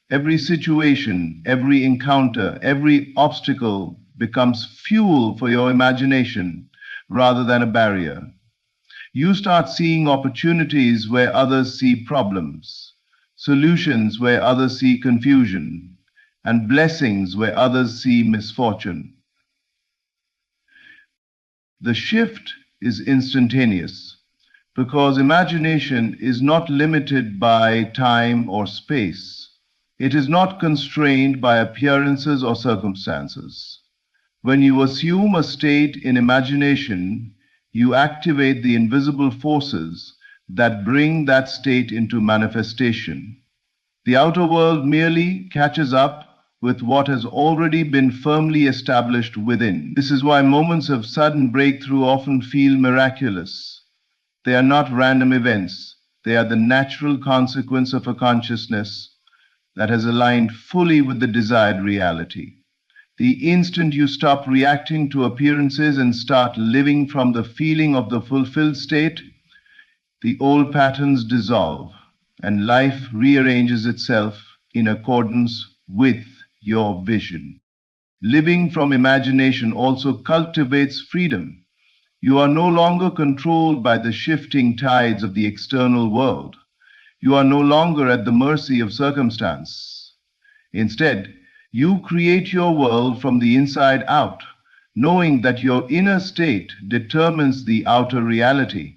Every situation, every encounter, every obstacle becomes fuel for your imagination rather than a barrier. You start seeing opportunities where others see problems, solutions where others see confusion, and blessings where others see misfortune. The shift is instantaneous because imagination is not limited by time or space. It is not constrained by appearances or circumstances. When you assume a state in imagination, you activate the invisible forces that bring that state into manifestation. The outer world merely catches up with what has already been firmly established within. This is why moments of sudden breakthrough often feel miraculous. They are not random events. They are the natural consequence of a consciousness that has aligned fully with the desired reality. The instant you stop reacting to appearances and start living from the feeling of the fulfilled state, the old patterns dissolve and life rearranges itself in accordance with your vision. Living from imagination also cultivates freedom. You are no longer controlled by the shifting tides of the external world. You are no longer at the mercy of circumstance. Instead, you create your world from the inside out, knowing that your inner state determines the outer reality.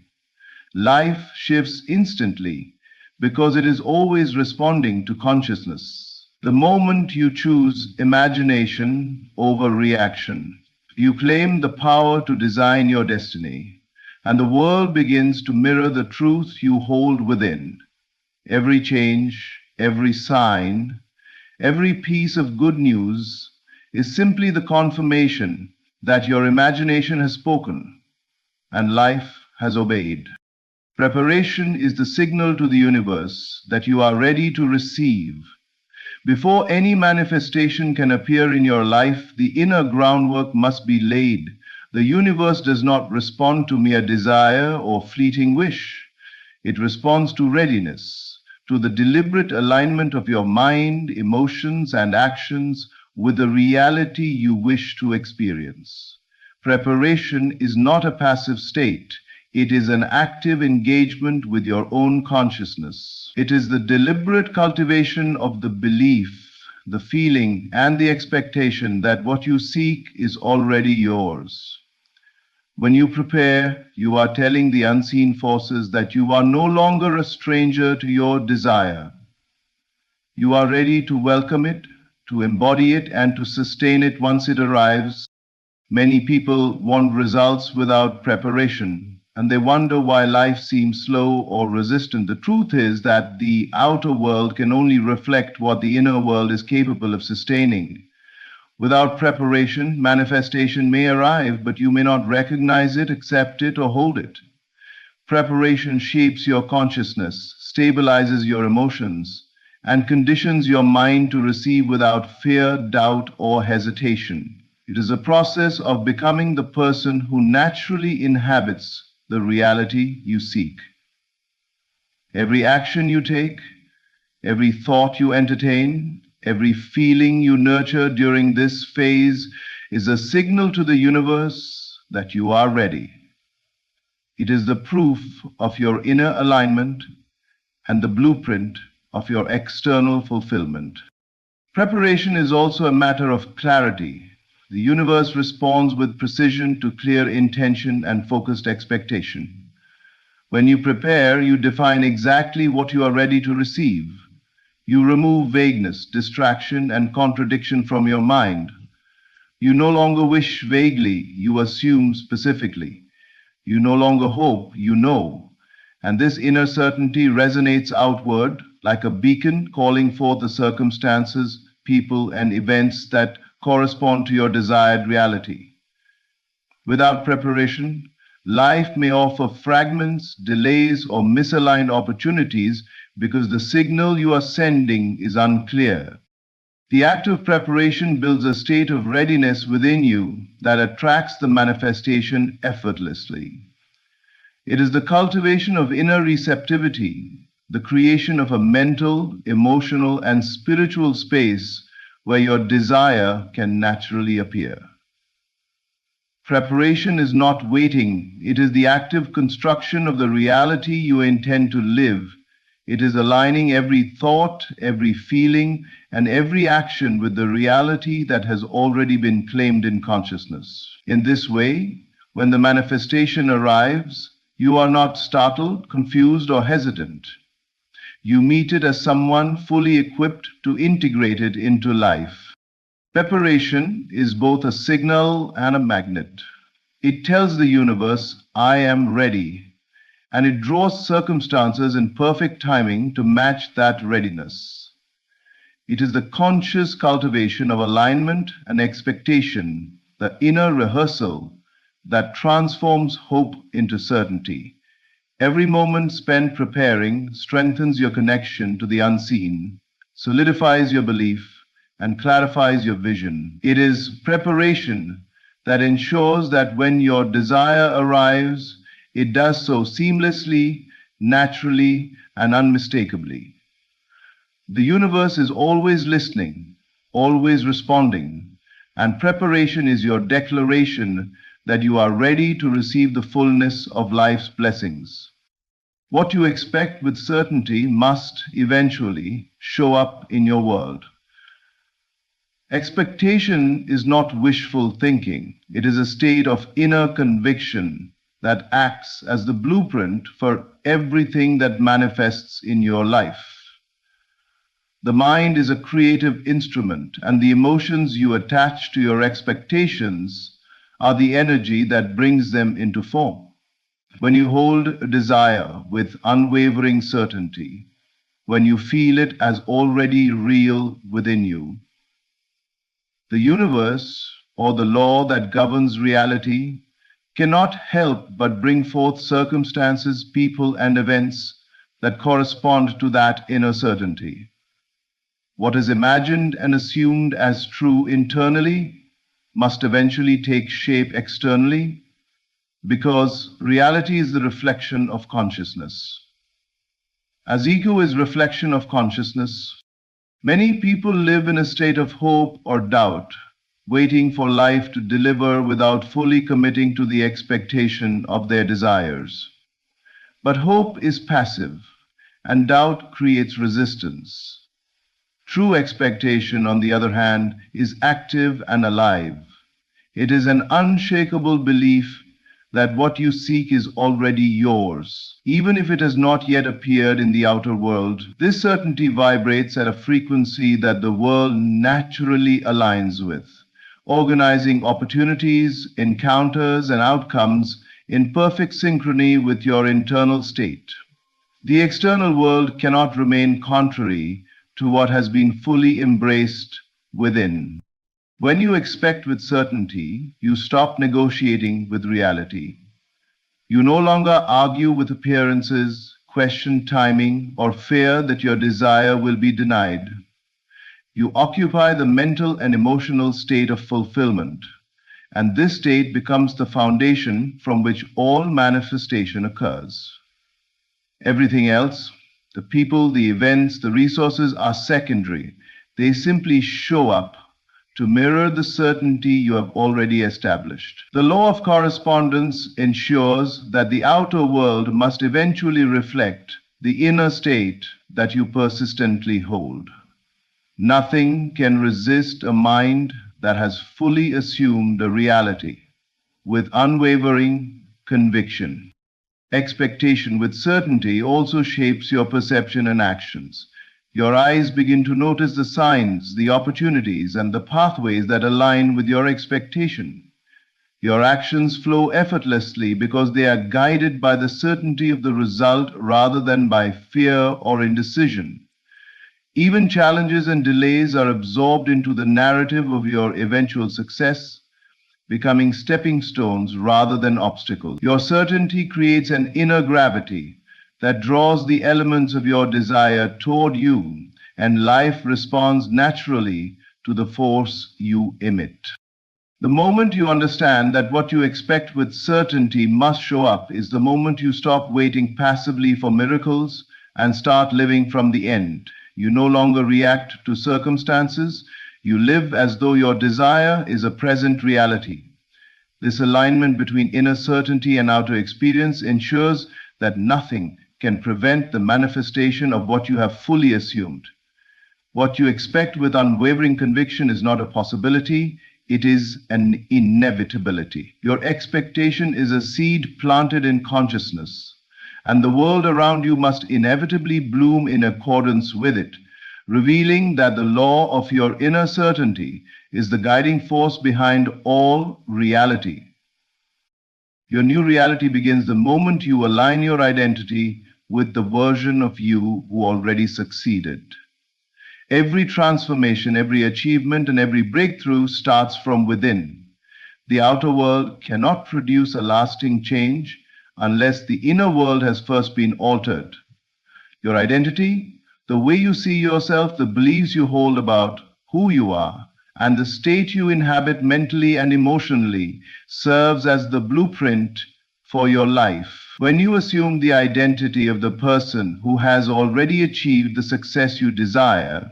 Life shifts instantly because it is always responding to consciousness. The moment you choose imagination over reaction, you claim the power to design your destiny, and the world begins to mirror the truth you hold within. Every change, every sign, every piece of good news is simply the confirmation that your imagination has spoken and life has obeyed. Preparation is the signal to the universe that you are ready to receive. Before any manifestation can appear in your life, the inner groundwork must be laid. The universe does not respond to mere desire or fleeting wish. It responds to readiness, to the deliberate alignment of your mind, emotions, and actions with the reality you wish to experience. Preparation is not a passive state. It is an active engagement with your own consciousness. It is the deliberate cultivation of the belief, the feeling, and the expectation that what you seek is already yours. When you prepare, you are telling the unseen forces that you are no longer a stranger to your desire. You are ready to welcome it, to embody it, and to sustain it once it arrives. Many people want results without preparation, and they wonder why life seems slow or resistant. The truth is that the outer world can only reflect what the inner world is capable of sustaining. Without preparation, manifestation may arrive, but you may not recognize it, accept it, or hold it. Preparation shapes your consciousness, stabilizes your emotions, and conditions your mind to receive without fear, doubt, or hesitation. It is a process of becoming the person who naturally inhabits the reality you seek. Every action you take, every thought you entertain, every feeling you nurture during this phase is a signal to the universe that you are ready. It is the proof of your inner alignment and the blueprint of your external fulfillment. Preparation is also a matter of clarity. The universe responds with precision to clear intention and focused expectation. When you prepare, you define exactly what you are ready to receive. You remove vagueness, distraction, and contradiction from your mind. You no longer wish vaguely, you assume specifically. You no longer hope, you know. And this inner certainty resonates outward like a beacon calling forth the circumstances, people, and events that correspond to your desired reality. Without preparation, life may offer fragments, delays, or misaligned opportunities because the signal you are sending is unclear. The act of preparation builds a state of readiness within you that attracts the manifestation effortlessly. It is the cultivation of inner receptivity, the creation of a mental, emotional, and spiritual space where your desire can naturally appear. Preparation is not waiting, it is the active construction of the reality you intend to live. It is aligning every thought, every feeling, and every action with the reality that has already been claimed in consciousness. In this way, when the manifestation arrives, you are not startled, confused, or hesitant. You meet it as someone fully equipped to integrate it into life. Preparation is both a signal and a magnet. It tells the universe, I am ready, and it draws circumstances in perfect timing to match that readiness. It is the conscious cultivation of alignment and expectation, the inner rehearsal, that transforms hope into certainty. Every moment spent preparing strengthens your connection to the unseen, solidifies your belief, and clarifies your vision. It is preparation that ensures that when your desire arrives, it does so seamlessly, naturally, and unmistakably. The universe is always listening, always responding, and preparation is your declaration that you are ready to receive the fullness of life's blessings. What you expect with certainty must eventually show up in your world. Expectation is not wishful thinking. It is a state of inner conviction that acts as the blueprint for everything that manifests in your life. The mind is a creative instrument, and the emotions you attach to your expectations are the energy that brings them into form. When you hold a desire with unwavering certainty, when you feel it as already real within you, the universe, or the law that governs reality, cannot help but bring forth circumstances, people, and events that correspond to that inner certainty. What is imagined and assumed as true internally must eventually take shape externally, because reality is the reflection of consciousness. As ego is reflection of consciousness, many people live in a state of hope or doubt, waiting for life to deliver without fully committing to the expectation of their desires. But hope is passive, and doubt creates resistance. True expectation, on the other hand, is active and alive. It is an unshakable belief that what you seek is already yours, even if it has not yet appeared in the outer world. This certainty vibrates at a frequency that the world naturally aligns with, organizing opportunities, encounters, and outcomes in perfect synchrony with your internal state. The external world cannot remain contrary to what has been fully embraced within. When you expect with certainty, you stop negotiating with reality. You no longer argue with appearances, question timing, or fear that your desire will be denied. You occupy the mental and emotional state of fulfillment, and this state becomes the foundation from which all manifestation occurs. Everything else, the people, the events, the resources, are secondary. They simply show up to mirror the certainty you have already established. The law of correspondence ensures that the outer world must eventually reflect the inner state that you persistently hold. Nothing can resist a mind that has fully assumed a reality with unwavering conviction. Expectation with certainty also shapes your perception and actions. Your eyes begin to notice the signs, the opportunities, and the pathways that align with your expectation. Your actions flow effortlessly because they are guided by the certainty of the result rather than by fear or indecision. Even challenges and delays are absorbed into the narrative of your eventual success, becoming stepping stones rather than obstacles. Your certainty creates an inner gravity that draws the elements of your desire toward you, and life responds naturally to the force you emit. The moment you understand that what you expect with certainty must show up is the moment you stop waiting passively for miracles and start living from the end. You no longer react to circumstances. You live as though your desire is a present reality. This alignment between inner certainty and outer experience ensures that nothing can prevent the manifestation of what you have fully assumed. What you expect with unwavering conviction is not a possibility, it is an inevitability. Your expectation is a seed planted in consciousness, and the world around you must inevitably bloom in accordance with it, revealing that the law of your inner certainty is the guiding force behind all reality. Your new reality begins the moment you align your identity with the version of you who already succeeded. Every transformation, every achievement, and every breakthrough starts from within. The outer world cannot produce a lasting change unless the inner world has first been altered. Your identity, the way you see yourself, the beliefs you hold about who you are, and the state you inhabit mentally and emotionally serves as the blueprint for your life. When you assume the identity of the person who has already achieved the success you desire,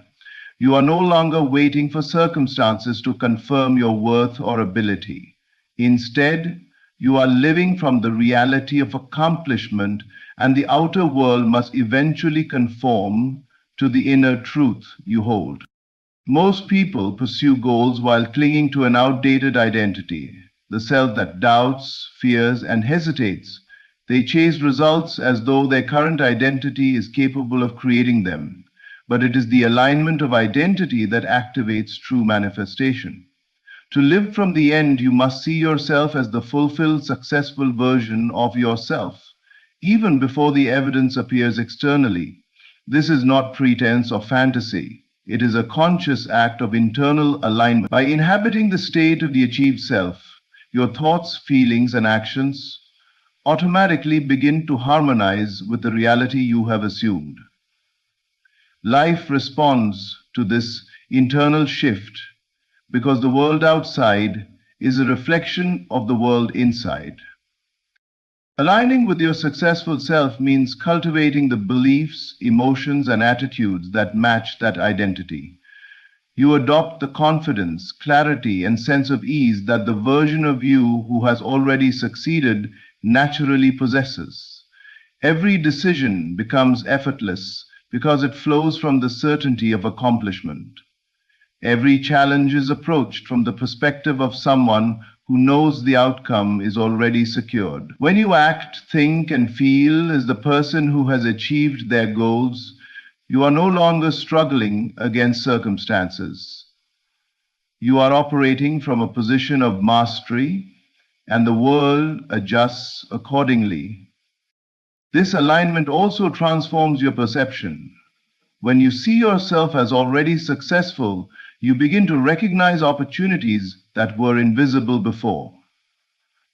you are no longer waiting for circumstances to confirm your worth or ability. Instead, you are living from the reality of accomplishment, and the outer world must eventually conform to the inner truth you hold. Most people pursue goals while clinging to an outdated identity, the self that doubts, fears, and hesitates. They chase results as though their current identity is capable of creating them. but it is the alignment of identity that activates true manifestation. To live from the end, you must see yourself as the fulfilled, successful version of yourself, even before the evidence appears externally. This is not pretense or fantasy. It is a conscious act of internal alignment. By inhabiting the state of the achieved self, your thoughts, feelings, and actions automatically begin to harmonize with the reality you have assumed. Life responds to this internal shift because the world outside is a reflection of the world inside. Aligning with your successful self means cultivating the beliefs, emotions, and attitudes that match that identity. You adopt the confidence, clarity, and sense of ease that the version of you who has already succeeded naturally possesses. Every decision becomes effortless because it flows from the certainty of accomplishment. Every challenge is approached from the perspective of someone who knows the outcome is already secured. When you act, think, and feel as the person who has achieved their goals, you are no longer struggling against circumstances. You are operating from a position of mastery, and the world adjusts accordingly. This alignment also transforms your perception. When you see yourself as already successful, you begin to recognize opportunities that were invisible before.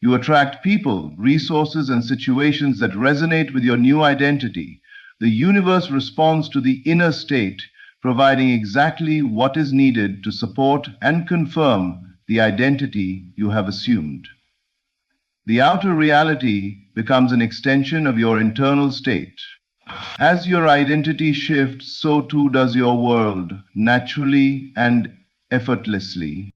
You attract people, resources, and situations that resonate with your new identity. The universe responds to the inner state, providing exactly what is needed to support and confirm the identity you have assumed. The outer reality becomes an extension of your internal state. As your identity shifts, so too does your world, naturally and effortlessly.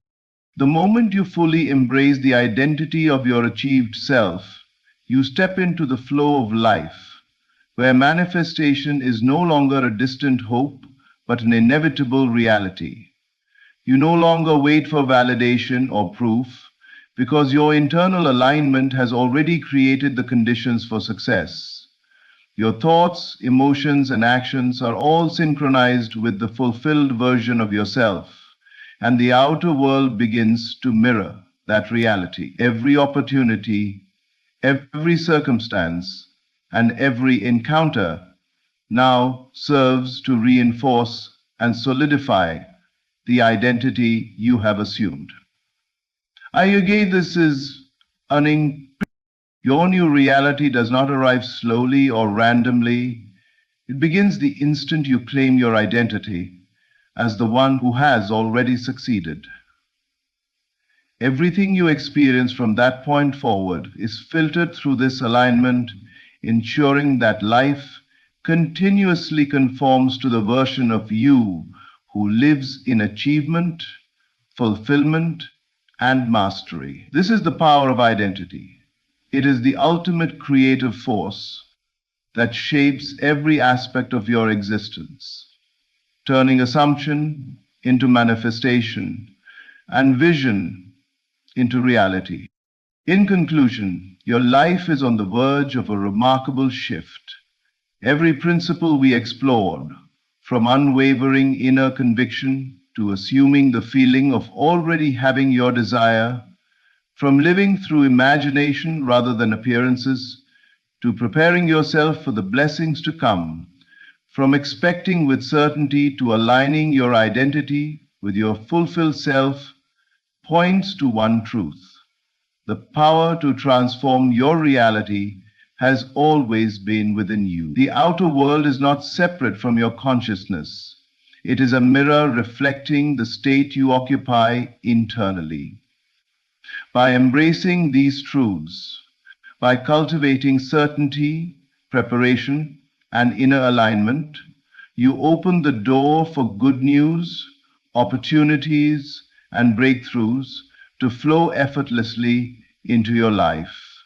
The moment you fully embrace the identity of your achieved self, you step into the flow of life, where manifestation is no longer a distant hope, but an inevitable reality. You no longer wait for validation or proof, because your internal alignment has already created the conditions for success. Your thoughts, emotions, and actions are all synchronized with the fulfilled version of yourself, and the outer world begins to mirror that reality. Every opportunity, every circumstance, and every encounter now serves to reinforce and solidify the identity you have assumed. This is your new reality does not arrive slowly or randomly. It begins the instant you claim your identity as the one who has already succeeded. Everything you experience from that point forward is filtered through this alignment, ensuring that life continuously conforms to the version of you who lives in achievement, fulfillment, and mastery. This is the power of identity. It is the ultimate creative force that shapes every aspect of your existence, turning assumption into manifestation and vision into reality. In conclusion, your life is on the verge of a remarkable shift. Every principle we explored, from unwavering inner conviction to assuming the feeling of already having your desire, from living through imagination rather than appearances, to preparing yourself for the blessings to come, from expecting with certainty to aligning your identity with your fulfilled self, points to one truth. The power to transform your reality has always been within you. The outer world is not separate from your consciousness. It is a mirror reflecting the state you occupy internally. By embracing these truths, by cultivating certainty, preparation, and inner alignment, you open the door for good news, opportunities, and breakthroughs to flow effortlessly into your life.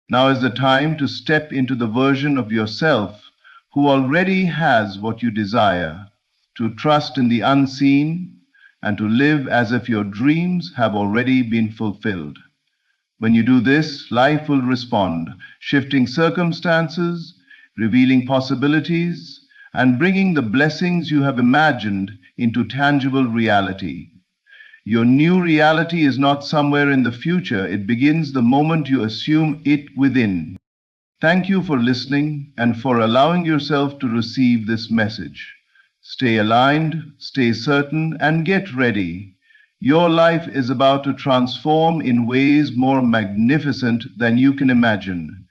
Now is the time to step into the version of yourself who already has what you desire, to trust in the unseen, and to live as if your dreams have already been fulfilled. When you do this, life will respond, shifting circumstances, revealing possibilities, and bringing the blessings you have imagined into tangible reality. Your new reality is not somewhere in the future. It begins the moment you assume it within. Thank you for listening and for allowing yourself to receive this message. Stay aligned, stay certain, and get ready. Your life is about to transform in ways more magnificent than you can imagine.